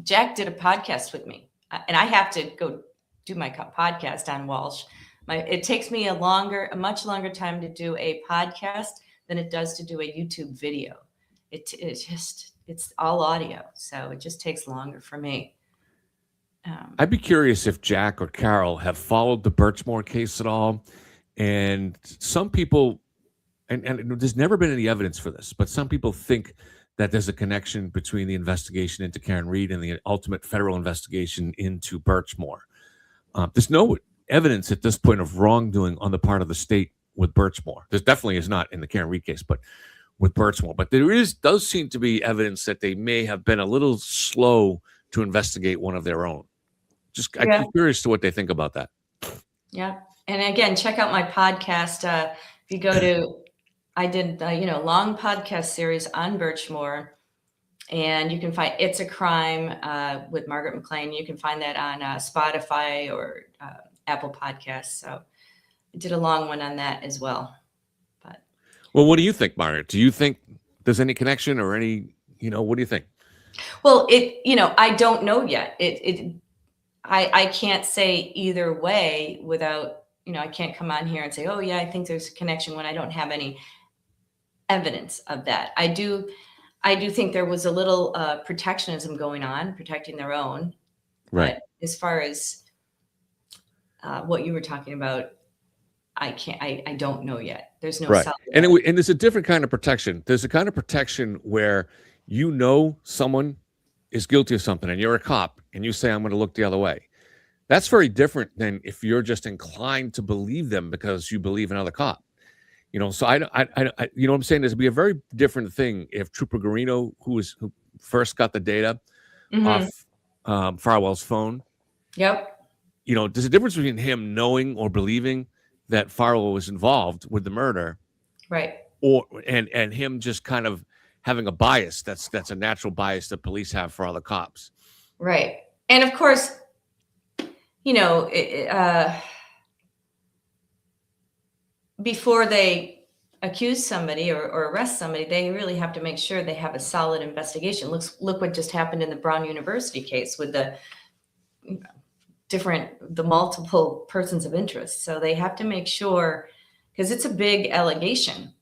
Jack did a podcast with me, and I have to go do my podcast on Walsh. It takes me a much longer time to do a podcast than it does to do a YouTube video. It's all audio, so it just takes longer for me. I'd be curious if Jack or Carol have followed the Birchmore case at all. And some people, and there's never been any evidence for this, but some people think that there's a connection between the investigation into Karen Reed and the ultimate federal investigation into Birchmore. There's no evidence at this point of wrongdoing on the part of the state with Birchmore. There definitely is not in the Karen Reed case, but with Birchmore. But there does seem to be evidence that they may have been a little slow to investigate one of their own. I'm curious to what they think about that. Yeah. And again, check out my podcast. If you go to, I did, long podcast series on Birchmore, and you can find It's a Crime with Margaret McLean. You can find that on Spotify or Apple Podcasts. So I did a long one on that as well. Well, what do you think, Margaret? Do you think there's any connection or any, what do you think? Well, I don't know yet. I can't say either way without, I can't come on here and say, oh yeah, I think there's a connection when I don't have any evidence of that. I do think there was a little protectionism going on, protecting their own. Right. But as far as what you were talking about, I don't know yet. There's no right. solid And there's a different kind of protection. There's a kind of protection where someone is guilty of something and you're a cop and you say, I'm going to look the other way. That's very different than if you're just inclined to believe them because you believe another cop. So I you know what I'm saying? There's be a very different thing if Trooper Garino, who first got the data off Farwell's phone. Yep. There's a difference between him knowing or believing that Farwell was involved with the murder, right? And him just kind of having a bias. That's a natural bias that police have for other cops. Right. And of course, before they accuse somebody or arrest somebody, they really have to make sure they have a solid investigation. Look what just happened in the Brown University case with the multiple persons of interest. So they have to make sure, because it's a big allegation,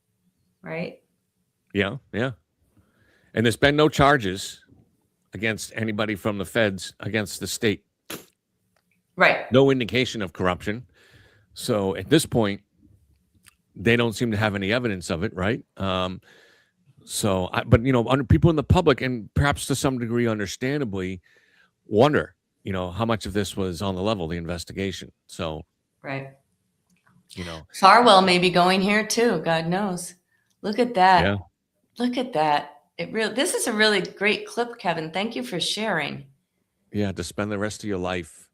right? Yeah. And there's been no charges against anybody from the feds against the state. Right. No indication of corruption. So at this point, they don't seem to have any evidence of it, right? But people in the public, and perhaps to some degree, understandably, wonder, how much of this was on the level of the investigation. So, right. Farwell may be going here too. God knows. Look at that. Yeah. Look at that. This is a really great clip, Kevin. Thank you for sharing. Yeah, to spend the rest of your life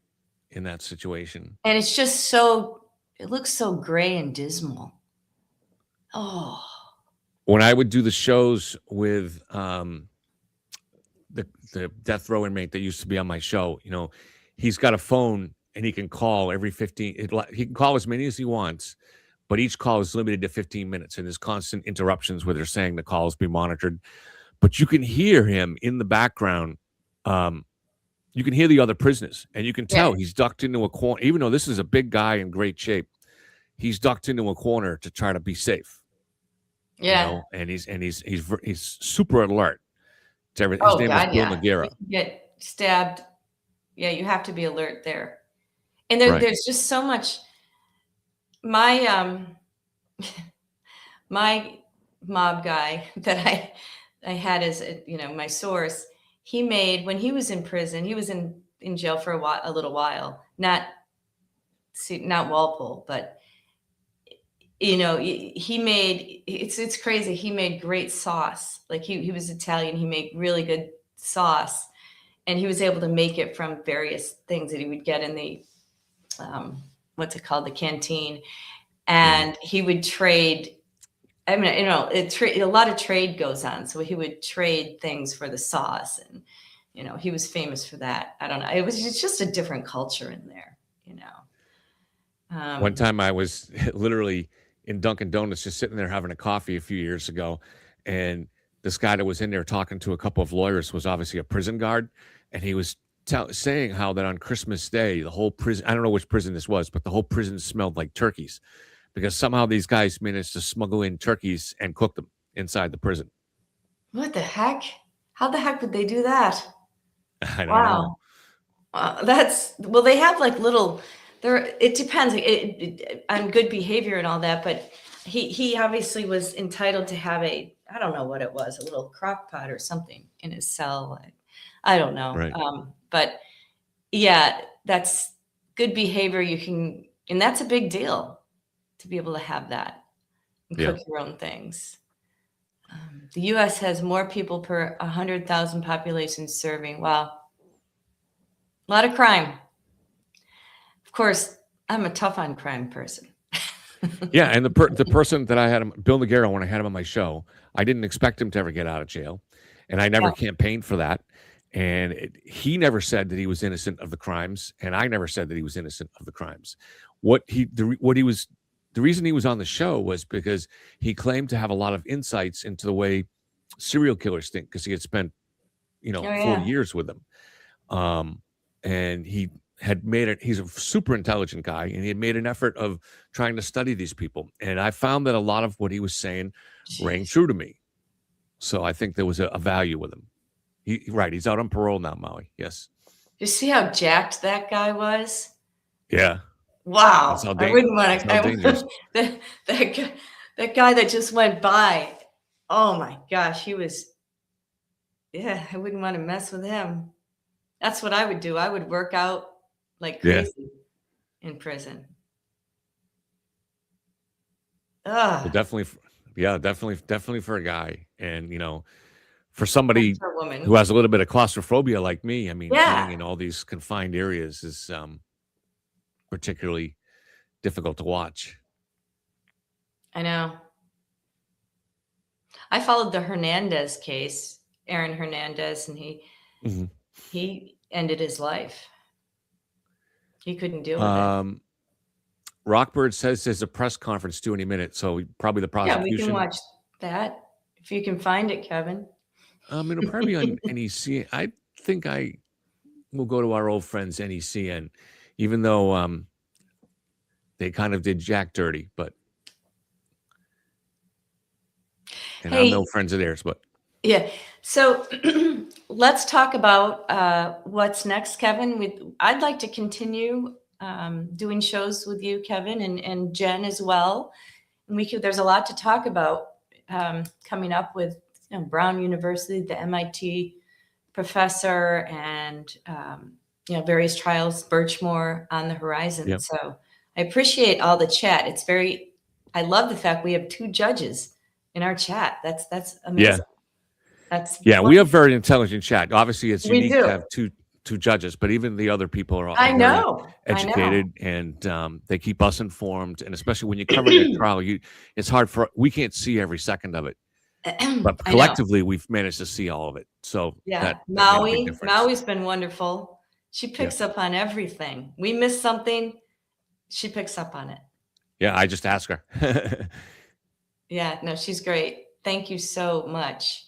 in that situation. And it's just it looks so gray and dismal. Oh. When I would do the shows with the death row inmate that used to be on my show, he's got a phone and he can call every 15. He can call as many as he wants, but each call is limited to 15 minutes, and there's constant interruptions where they're saying the calls be monitored. But you can hear him in the background. You can hear the other prisoners, and you can tell he's ducked into a corner. Even though this is a big guy in great shape, he's ducked into a corner to try to be safe. Yeah. You know? And he's super alert to everything. His name is Bill Noguera. You can get stabbed. Yeah, you have to be alert there. And there's just so much. My my mob guy that I had as my source, he made, when he was in prison, he was in jail for a little while, not Walpole, but he made, it's crazy. He made great sauce. Like he was Italian. He made really good sauce, and he was able to make it from various things that he would get in the, what's it called? The canteen. And he would trade. I mean, a lot of trade goes on. So he would trade things for the sauce, and, he was famous for that. I don't know. It's just a different culture in there, One time I was literally in Dunkin' Donuts, just sitting there having a coffee a few years ago. And this guy that was in there talking to a couple of lawyers was obviously a prison guard. And he was saying how that on Christmas Day, the whole prison, I don't know which prison this was, but the whole prison smelled like turkeys, because somehow these guys managed to smuggle in turkeys and cook them inside the prison. What the heck? How the heck would they do that? I don't know. They have like little, it depends on good behavior and all that, but he obviously was entitled to have I don't know what it was, a little crock pot or something in his cell. I don't know. Right. But yeah, that's good behavior. And that's a big deal to be able to have that and cook your own things. The U.S. has more people per 100,000 population serving. Wow. A lot of crime. Of course, I'm a tough on crime person. Yeah, and the person that I had him, Bill Noguera, when I had him on my show, I didn't expect him to ever get out of jail, and I never campaigned for that. And he never said that he was innocent of the crimes, and I never said that he was innocent of the crimes. The reason he was on the show was because he claimed to have a lot of insights into the way serial killers think, because he had spent, 40 years with them. And he had he's a super intelligent guy, and he had made an effort of trying to study these people. And I found that a lot of what he was saying rang true to me. So I think there was a value with him. He's out on parole now, Maui. Yes. You see how jacked that guy was? Yeah. Wow. I wouldn't want to. That guy that just went by. Oh my gosh, he was. Yeah, I wouldn't want to mess with him. That's what I would do. I would work out like crazy in prison. Well, definitely for a guy, and for somebody who has a little bit of claustrophobia like me. I mean, being in all these confined areas is particularly difficult to watch. I know. I followed the Hernandez case, Aaron Hernandez, and he ended his life. He couldn't deal with it. Rockbird says there's a press conference due any minute, so probably the prosecution. Yeah, we can watch that if you can find it, Kevin. It'll probably be on NEC. I think I will go to our old friends NECN, even though they kind of did Jack dirty, but I'm no friends of theirs, but yeah. So let's talk about what's next, Kevin. I'd like to continue doing shows with you, Kevin, and Jen as well. And there's a lot to talk about coming up with Brown University, the MIT professor, and various trials, Birchmore on the horizon. Yep. So I appreciate all the chat. I love the fact we have 2 judges in our chat. That's amazing. Yeah. We have very intelligent chat. Obviously, it's unique to have two judges, but even the other people are all educated, and they keep us informed. And especially when you cover the trial, it's hard we can't see every second of it. But collectively, we've managed to see all of it. So Maui's been wonderful. She picks up on everything. We miss something, she picks up on it. Yeah, I just ask her. Yeah, no, she's great. Thank you so much.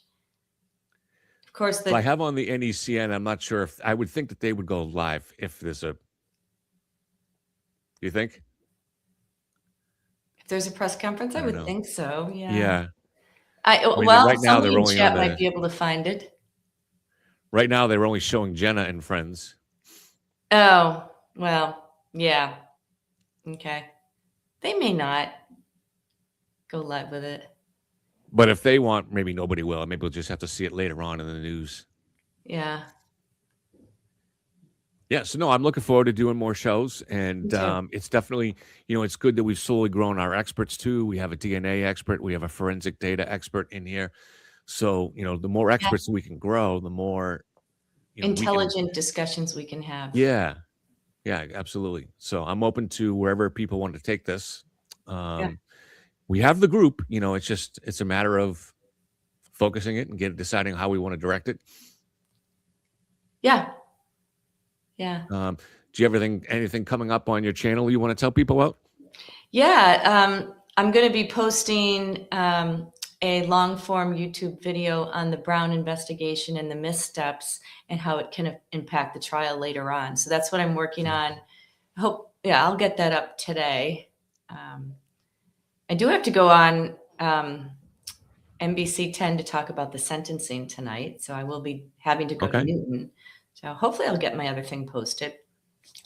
Of course, I have on the NECN. I'm not sure if I would think that they would go live if there's a. You think? if there's a press conference, I don't would know. think so. Yeah. Yeah. Well, right now somebody they're in only chat on might the. be able to find it. Right now they're only showing Jenna and friends. Oh, well, yeah. Okay. They may not go live with it. But if they want, maybe nobody will. Maybe we'll just have to see it later on in the news. Yeah. Yeah, so no, I'm looking forward to doing more shows, and Me too. it's definitely, it's good that we've slowly grown our experts too. We have a DNA expert, we have a forensic data expert in here. So, the more experts we can grow, the more, we can. Intelligent discussions we can have. Yeah, absolutely. So I'm open to wherever people want to take this. We have the group, it's a matter of focusing it and deciding how we want to direct it. Yeah. Yeah. Do you have anything coming up on your channel you want to tell people about? Yeah. I'm going to be posting a long form YouTube video on the Brown investigation and the missteps and how it can impact the trial later on. So that's what I'm working on. I'll get that up today. I do have to go on NBC 10 to talk about the sentencing tonight. So I will be having to go to Newton. So hopefully I'll get my other thing posted.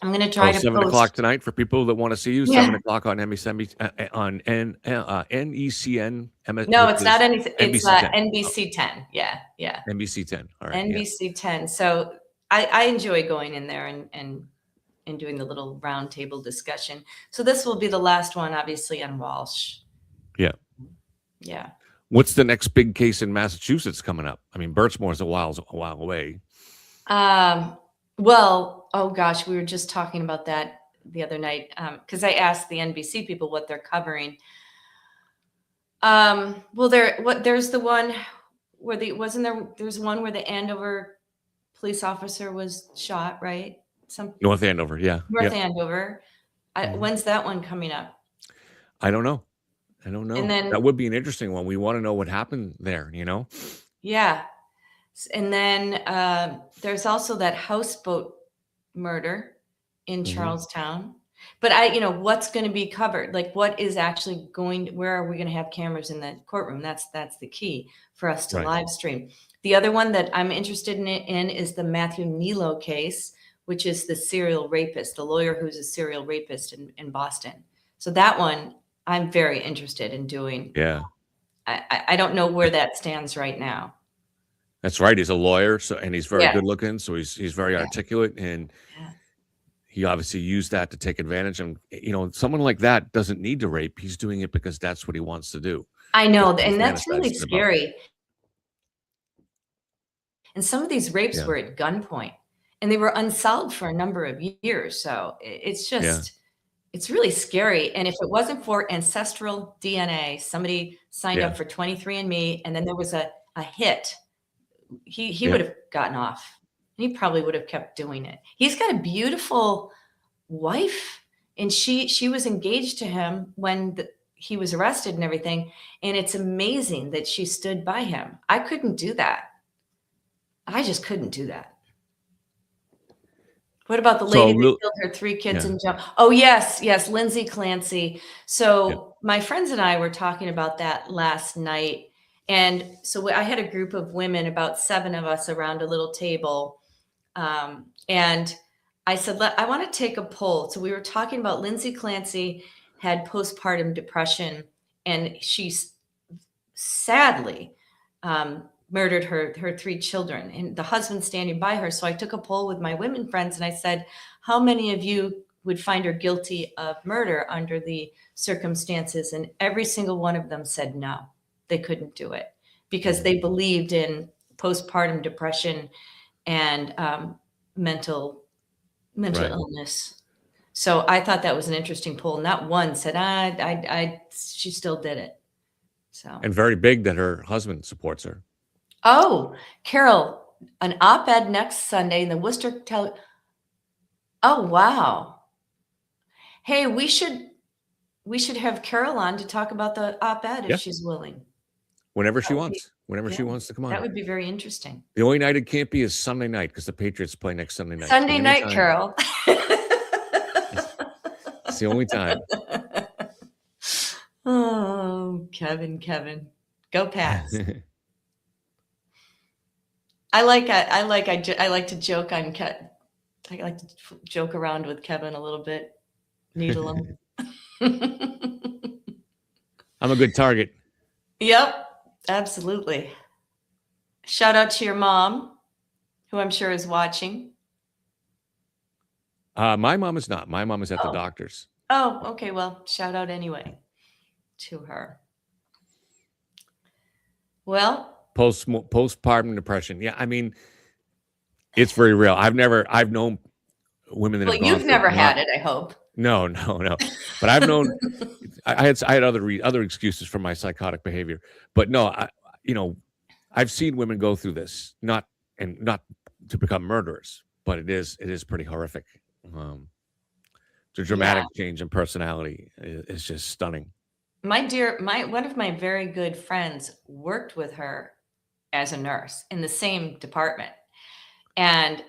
I'm going to try to 7 o'clock tonight for people that want to see you. Yeah. 7 o'clock on NBC on NECN. No, it's not anything. It's NBC 10. NBC 10. Yeah. NBC 10. All right. NBC 10. So I enjoy going in there and doing the little round table discussion. So this will be the last one, obviously, on Walsh. Yeah. Yeah. What's the next big case in Massachusetts coming up? I mean, Birchmore's a while away. Well, oh gosh, we were just talking about that the other night because I asked the NBC people what they're covering. Well, there's the one where there's one where the Andover police officer was shot, right? North Andover, yeah. North Andover. When's that one coming up? I don't know. And then that would be an interesting one. We want to know what happened there, Yeah. And then there's also that houseboat murder in Charlestown. But what's going to be covered? Like what is actually where are we going to have cameras in the courtroom? That's the key for us to live stream. The other one that I'm interested in is the Matthew Nilo case, which is the serial rapist, the lawyer who's a serial rapist in Boston. So that one I'm very interested in doing. Yeah. I don't know where that stands right now. That's right. He's a lawyer, and he's very good looking. So he's very articulate, and he obviously used that to take advantage. And someone like that doesn't need to rape. He's doing it because that's what he wants to do. I know, and that's really scary. And some of these rapes were at gunpoint, and they were unsolved for a number of years. So it's just, it's really scary. And if it wasn't for ancestral DNA, somebody signed up for 23andMe, and then there was a hit. He would have gotten off. He probably would have kept doing it. He's got a beautiful wife, and she was engaged to him when he was arrested and everything. And it's amazing that she stood by him. I couldn't do that. I just couldn't do that. What about the lady that killed her 3 kids and jumped? Oh, yes, Lindsay Clancy. So my friends and I were talking about that last night. And so I had a group of women, about 7 of us around a little table. And I said, I want to take a poll. So we were talking about Lindsay Clancy had postpartum depression, and she sadly murdered her 3 children, and the husband standing by her. So I took a poll with my women friends, and I said, how many of you would find her guilty of murder under the circumstances? And every single one of them said no. They couldn't do it because they believed in postpartum depression and mental illness. So I thought that was an interesting poll. Not one said, she still did it. So, and very big that her husband supports her. Oh, Carol, an op-ed next Sunday in the Worcester Oh, wow. Hey, we should have Carol on to talk about the op-ed Yeah. if she's willing. Whenever she That would wants. Whenever she yeah, wants to come That on. would be very interesting. The only night it can't be is Sunday night because the Patriots play next Sunday night. Sunday So night, anytime, Carol. it's the only time. Oh, Kevin. Go Pats. I like to joke on I like to joke around with Kevin a little bit. Needle him. I'm a good target. Yep, absolutely. Shout out to your mom, who I'm sure is watching. My mom is not. My mom is at the Oh. doctor's. Oh, okay. Well, shout out anyway to her. Well, Postpartum depression. Yeah, I mean, it's very real. I've known women that well, have gone you've through never it. had it, I hope. No. But I've known. I had other excuses for my psychotic behavior, but no, I've seen women go through this, not to become murderers, but it is pretty horrific. The dramatic change in personality is just stunning. One of my very good friends worked with her as a nurse in the same department. And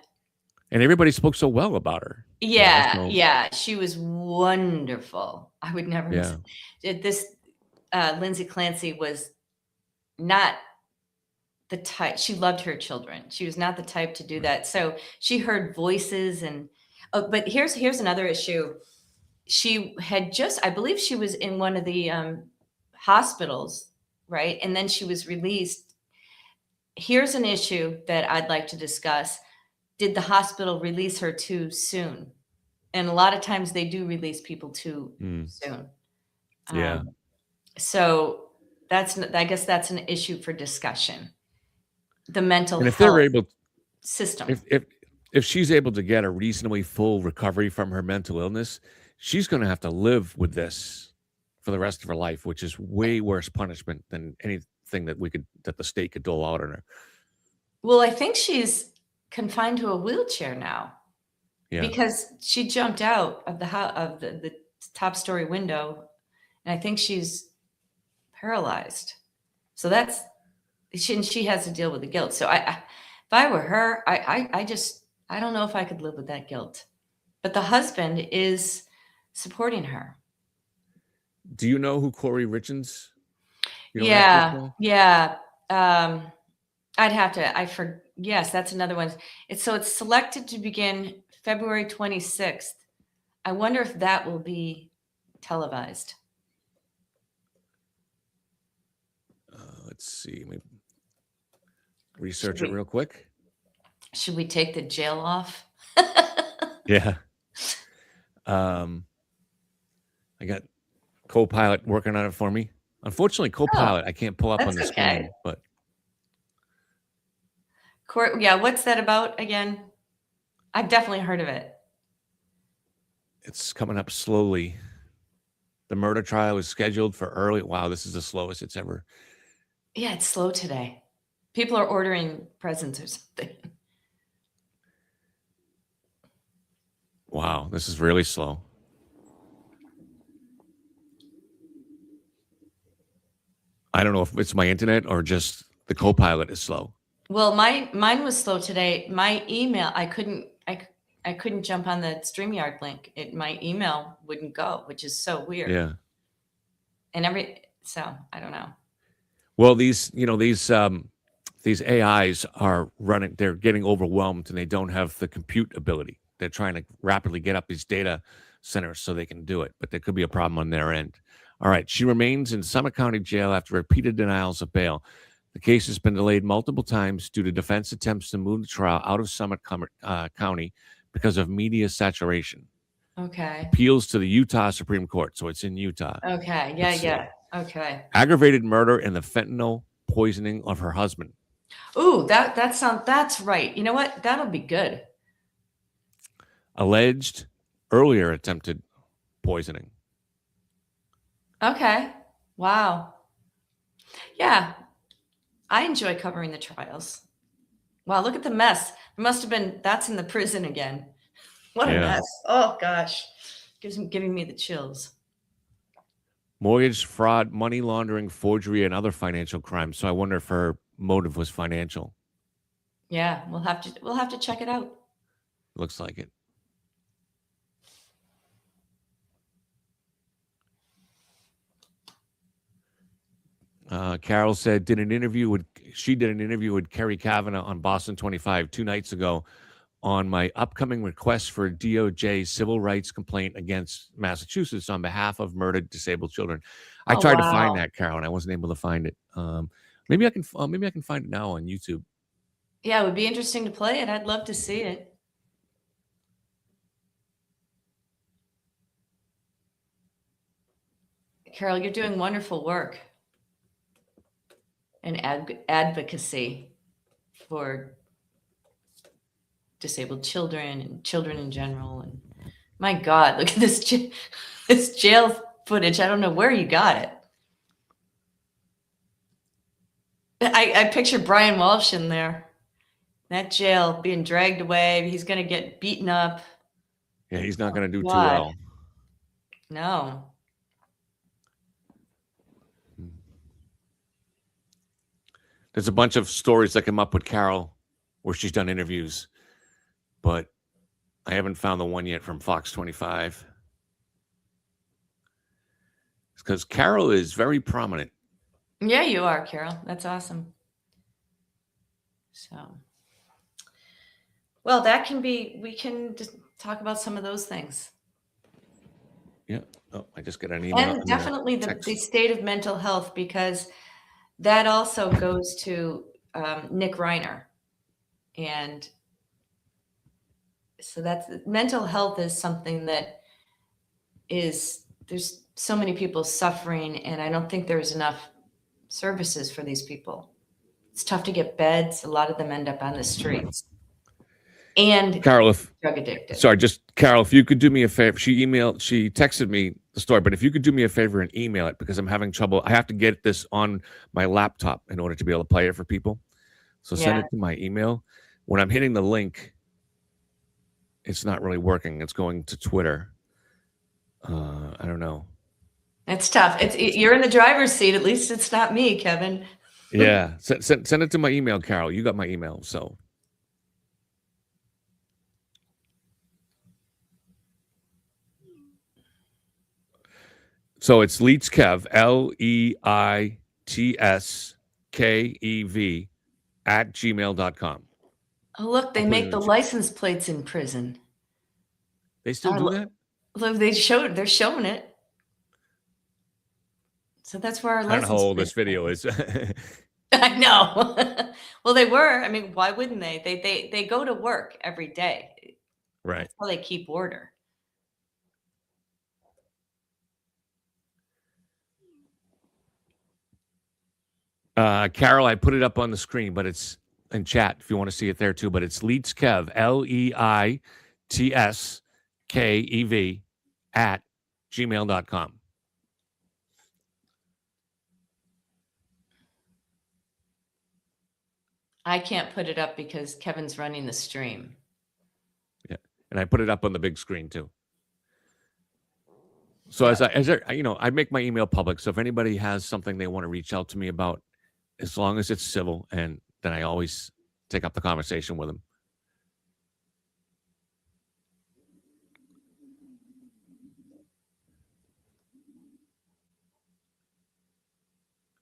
everybody spoke so well about her. Yeah, she was wonderful. I would never Yeah. this Lindsay Clancy was not the type. She loved her children. She was not the type to do that. So she heard voices but here's another issue. She had I believe she was in one of the hospitals, right? And then she was released. Here's an issue that I'd like to discuss. Did the hospital release her too soon? And a lot of times they do release people too soon. Yeah. So I guess that's an issue for discussion. The mental And if health they're able, system. if she's able to get a reasonably full recovery from her mental illness, she's going to have to live with this for the rest of her life, which is way worse punishment than anything that the state could dole out on her. Well, I think she's confined to a wheelchair now. Yeah. Because she jumped out of the top story window, and I think she's paralyzed. So she has to deal with the guilt. So if I were her, I don't know if I could live with that guilt. But the husband is supporting her. Do you know who Corey Richens? Yeah. I'd have to. Yes, that's another one. It's selected to begin February 26th. I wonder if that will be televised. Let's see. Let me research it real quick. Should we take the jail off? Yeah. I got Copilot working on it for me. Unfortunately, Copilot I can't pull up on the screen, but what's that about again? I've definitely heard of it. it's coming up slowly. The murder trial is scheduled for early. Wow, this is the slowest it's ever. Yeah, it's slow today. People are ordering presents or something. Wow, this is really slow. I don't know if it's my internet or just the Copilot is slow. Well, mine was slow today. My email, I couldn't jump on the StreamYard link. My email wouldn't go, which is so weird. Yeah. And so I don't know. Well, these AIs are running, they're getting overwhelmed and they don't have the compute ability. They're trying to rapidly get up these data centers so they can do it, but there could be a problem on their end. All right. She remains in Summit County Jail after repeated denials of bail. The case has been delayed multiple times due to defense attempts to move the trial out of Summit County because of media saturation. Okay. Appeals to the Utah Supreme Court. So it's in Utah. Okay. Yeah. Okay. Aggravated murder and the fentanyl poisoning of her husband. Ooh, that's right. You know what? That'll be good. Alleged earlier attempted poisoning. Okay. Wow. Yeah. I enjoy covering the trials. Wow, look at the mess. That's in the prison again. What a Yeah. mess. Oh gosh. Giving me the chills. Mortgage fraud, money laundering, forgery, and other financial crimes. So I wonder if her motive was financial. Yeah, we'll have to check it out. Looks like it. Carol said, she did an interview with Kerry Kavanaugh on Boston 25 2 nights ago on my upcoming request for a DOJ civil rights complaint against Massachusetts on behalf of murdered disabled children. I tried to find that, Carol, and I wasn't able to find it. Maybe I can find it now on YouTube. Yeah, it would be interesting to play it. I'd love to see it. Carol, you're doing wonderful work in advocacy for disabled children and children in general. And my God, look at this jail footage. I don't know where you got it. I picture Brian Walshe in there, that jail, being dragged away. He's going to get beaten up. Yeah, he's not going to do too God. well. No. There's a bunch of stories that come up with Carol where she's done interviews, but I haven't found the one yet from Fox 25. It's because Carol is very prominent. Yeah, you are, Carol. That's awesome. So, well, we can just talk about some of those things. Yeah. Oh, I just got an email. And definitely the state of mental health, because that also goes to Nick Reiner. And so mental health is something that there's so many people suffering, and I don't think there's enough services for these people. It's tough to get beds. A lot of them end up on the streets. And Carol, drug addicted. Sorry, Carol, if you could do me a favor. She texted me the story, but if you could do me a favor and email it, because I'm having trouble. I have to get this on my laptop in order to be able to play it for people. So send it to my email. When I'm hitting the link, it's not really working. It's going to Twitter. I don't know. It's tough. You're in the driver's seat. At least it's not me, Kevin. Yeah. Send it to my email, Carol. You got my email, so. So it's Leitskev, LEITSKEV @gmail.com. Oh, look, they make the license plates in prison. They still do that? Look, they're showing it. So that's where our license. I don't know how old this video is. I know. Well, they were. I mean, why wouldn't they? They go to work every day. Right. That's how they keep order. Carol, I put it up on the screen, but it's in chat if you want to see it there too. But it's Leitskev, LEITSKEV @gmail.com. I can't put it up because Kevin's running the stream. Yeah, and I put it up on the big screen too. So I make my email public. So if anybody has something they want to reach out to me about, as long as it's civil, and then I always take up the conversation with them.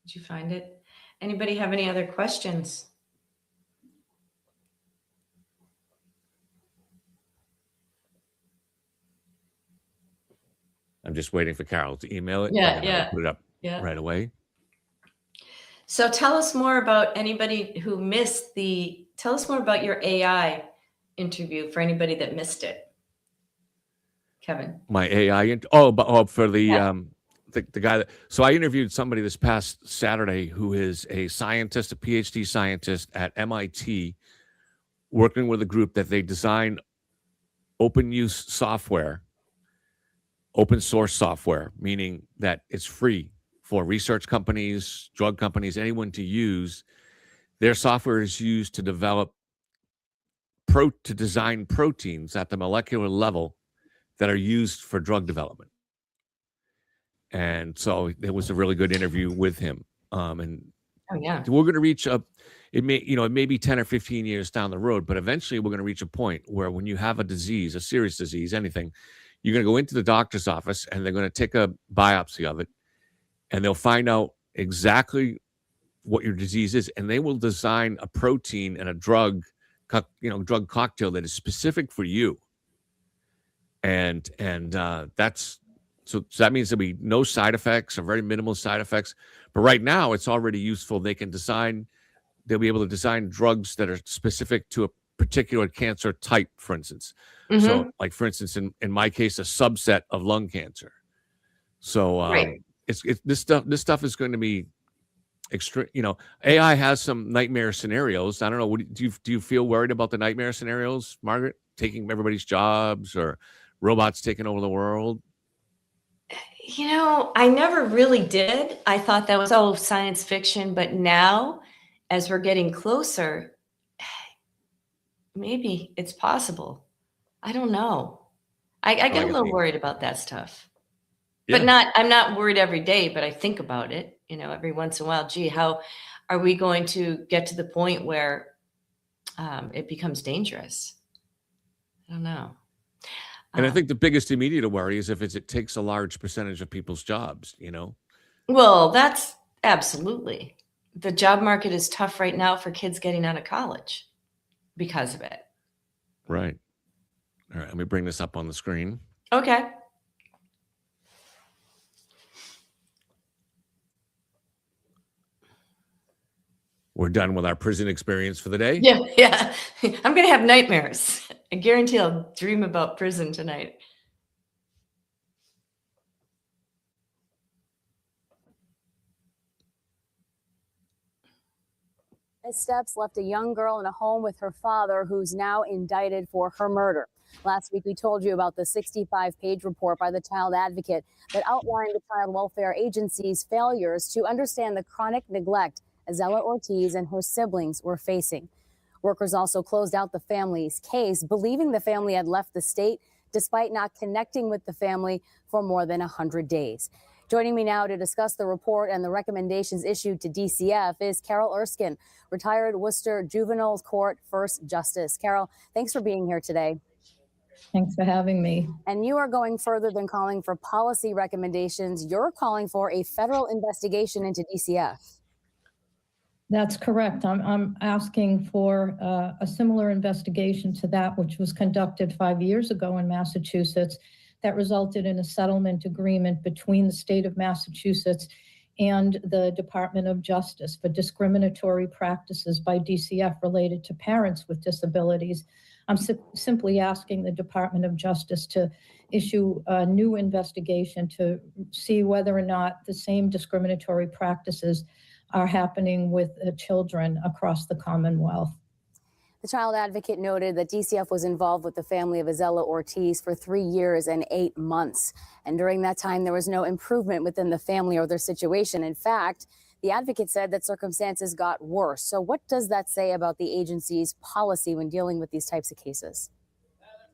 Did you find it? Anybody have any other questions? I'm just waiting for Carol to email it. Yeah. Put it up right away. So tell us more about anybody who missed tell us more about your AI interview for anybody that missed it. Kevin. My AI, for the guy so I interviewed somebody this past Saturday who is a scientist, a PhD scientist at MIT, working with a group that they design open use software, open source software, meaning that it's free for research companies, drug companies, anyone to use. Their software is used to develop to design proteins at the molecular level that are used for drug development. And so it was a really good interview with him. And Oh, yeah. we're going to reach it may be 10 or 15 years down the road, but eventually we're going to reach a point where when you have a disease, a serious disease, anything, you're going to go into the doctor's office and they're going to take a biopsy of it and they'll find out exactly what your disease is. And they will design a protein and a drug cocktail that is specific for you. And that's, so that means there'll be no side effects or very minimal side effects. But right now it's already useful. They'll be able to design drugs that are specific to a particular cancer type, for instance. Mm-hmm. So like, for instance, in my case, a subset of lung cancer. So Right. this stuff is going to be extreme. AI has some nightmare scenarios. I don't know. Do you feel worried about the nightmare scenarios, Margaret? Taking everybody's jobs or robots taking over the world? I never really did. I thought that was all science fiction, but now, as we're getting closer, maybe it's possible. I don't know. I get a little worried about that stuff. Yeah. But I'm not worried every day, but I think about it, every once in a while. Gee, how are we going to get to the point where it becomes dangerous? I don't know. And I think the biggest immediate worry is if it takes a large percentage of people's jobs, Well, that's absolutely. The job market is tough right now for kids getting out of college because of it. Right. All right. Let me bring this up on the screen. Okay. We're done with our prison experience for the day. Yeah. I'm going to have nightmares. I guarantee I'll dream about prison tonight. Steps left a young girl in a home with her father, who's now indicted for her murder. Last week, we told you about the 65-page report by the Child Advocate that outlined the Child Welfare Agency's failures to understand the chronic neglect Azella Ortiz and her siblings were facing. Workers also closed out the family's case, believing the family had left the state despite not connecting with the family for more than 100 days. Joining me now to discuss the report and the recommendations issued to DCF is Carol Erskine, retired Worcester Juvenile Court First Justice. Carol, thanks for being here today. Thanks for having me. And you are going further than calling for policy recommendations. You're calling for a federal investigation into DCF. That's correct. I'm asking for a similar investigation to that which was conducted 5 years ago in Massachusetts that resulted in a settlement agreement between the state of Massachusetts and the Department of Justice for discriminatory practices by DCF related to parents with disabilities. I'm simply asking the Department of Justice to issue a new investigation to see whether or not the same discriminatory practices are happening with children across the Commonwealth. The Child Advocate noted that DCF was involved with the family of Azella Ortiz for 3 years and 8 months. And during that time, there was no improvement within the family or their situation. In fact, the advocate said that circumstances got worse. So what does that say about the agency's policy when dealing with these types of cases?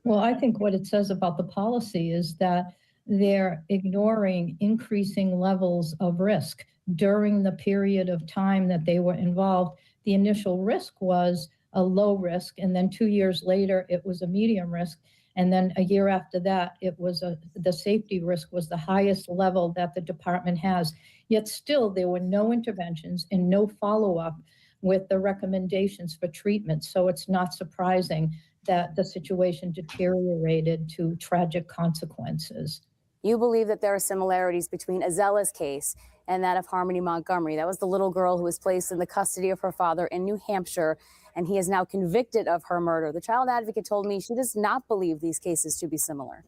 Well, I think what it says about the policy is that they're ignoring increasing levels of risk during the period of time that they were involved. The initial risk was a low risk, and then 2 years later, it was a medium risk. And then a year after that, it was the safety risk was the highest level that the department has. Yet still, there were no interventions and no follow-up with the recommendations for treatment. So it's not surprising that the situation deteriorated to tragic consequences. You believe that there are similarities between Azella's case and that of Harmony Montgomery. That was the little girl who was placed in the custody of her father in New Hampshire, and he is now convicted of her murder. The Child Advocate told me she does not believe these cases to be similar.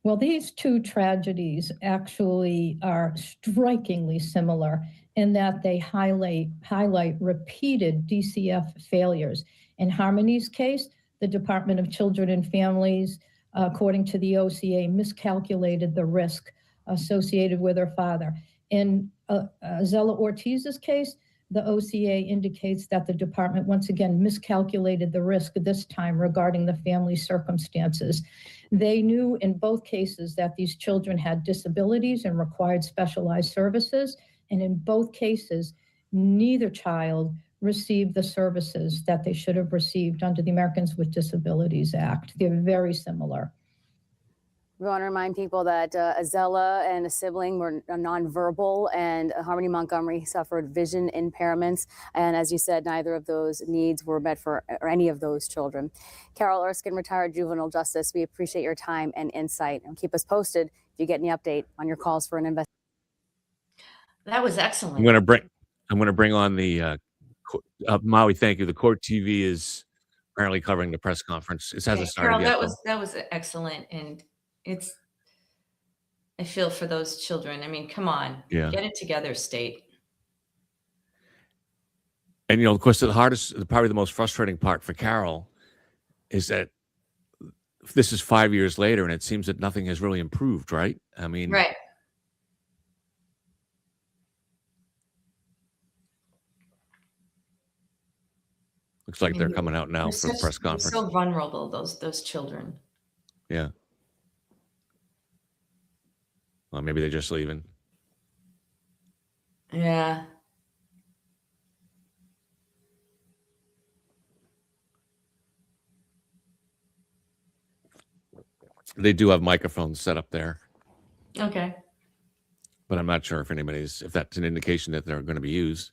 Well, these two tragedies actually are strikingly similar in that they highlight repeated DCF failures. In Harmony's case, the Department of Children and Families, according to the OCA, miscalculated the risk associated with her father. In Azella Ortiz's case, the OCA indicates that the department once again miscalculated the risk this time regarding the family circumstances. They knew in both cases that these children had disabilities and required specialized services. And in both cases, neither child received the services that they should have received under the Americans with Disabilities Act. They're very similar. We want to remind people that Azella and a sibling were nonverbal, and Harmony Montgomery suffered vision impairments. And as you said, neither of those needs were met for any of those children. Carol Erskine, retired juvenile justice, we appreciate your time and insight, and keep us posted if you get any update on your calls for an investigation. That was excellent. I'm going to bring on the Maui. Thank you. The court TV is apparently covering the press conference. It hasn't started Carol, yet. that was excellent, and I feel for those children. I mean, come on, Yeah. get it together, state. And, of course, probably the most frustrating part for Carol is that this is 5 years later, and it seems that nothing has really improved, right? I mean, Right. Looks like they're coming out now for the press They're conference. so vulnerable, those children. Yeah. Well, maybe they're just leaving. Yeah. They do have microphones set up there, Okay. but I'm not sure if that's an indication that they're going to be used.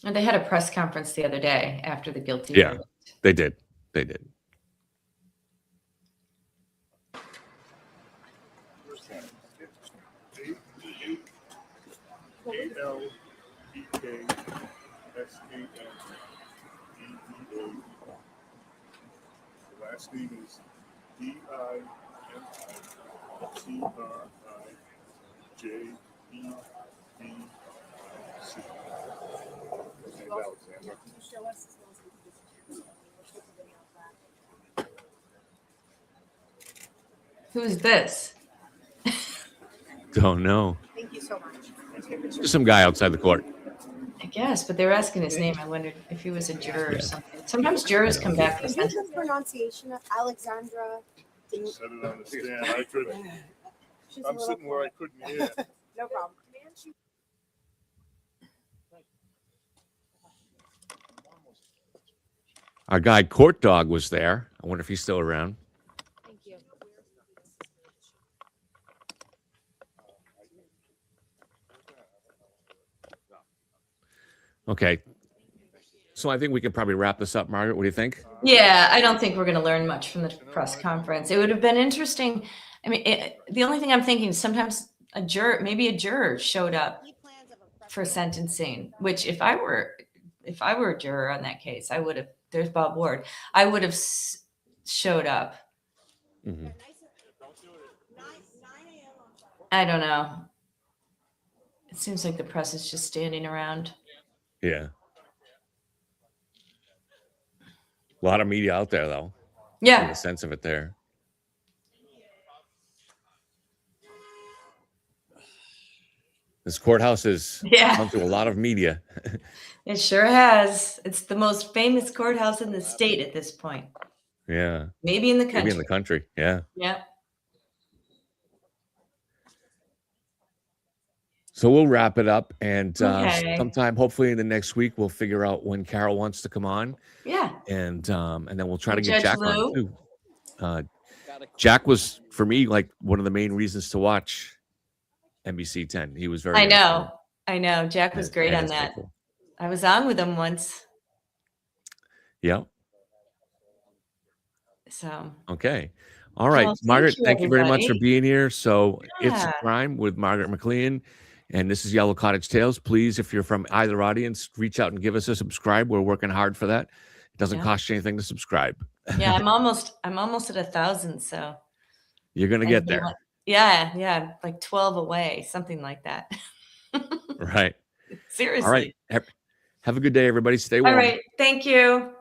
And they had a press conference the other day after the guilty Yeah, verdict. they did. They did. The last name is D-I-M-I-T-R-I-J-E-B-I-C. Alexander. Who's this? Don't know. Thank you so much. Just some guy outside the court. I guess, but they were asking his name. I wondered if he was a juror or something. Sometimes jurors come back. Is this the pronunciation of Alexandra? Said it on the stand. I couldn't. I'm sitting where I couldn't hear. No problem. Our guy Court Dog was there. I wonder if he's still around. Thank you. Okay. So I think we can probably wrap this up, Margaret. What do you think? Yeah, I don't think we're going to learn much from the press conference. It would have been interesting. I mean, the only thing I'm thinking is sometimes maybe a juror showed up for sentencing, which if I were a juror on that case, I would have, there's Bob Ward, I would have showed up. Mm-hmm. I don't know. It seems like the press is just standing around. Yeah. A lot of media out there, though. Yeah. Get a sense of it there. This courthouse has gone through a lot of media. It sure has. It's the most famous courthouse in the state at this point. Yeah. Maybe in the country. Maybe in the country. Yeah. Yeah. So we'll wrap it up, and Okay. hopefully in the next week, we'll figure out when Carol wants to come on. Yeah. And then we'll try to Judge get Jack Lou. on too. Jack was, for me, like one of the main reasons to watch NBC 10. He was very. I entertaining. know. Jack was great on it's that. cool. I was on with him once. Yeah. So. Okay. All right, Well, Margaret. you, Thank you very much for everybody. being here. So it's a Yeah. crime with Margaret McLean, and this is Yellow Cottage Tales. Please, if you're from either audience, reach out and give us a subscribe. We're working hard for that. It doesn't Yeah. cost you anything to subscribe. Yeah, I'm almost at 1,000. So. You're gonna get there, Yeah, like 12 away, something like that. right? Seriously. All right. Have a good day, everybody. Stay All warm. right. Thank you.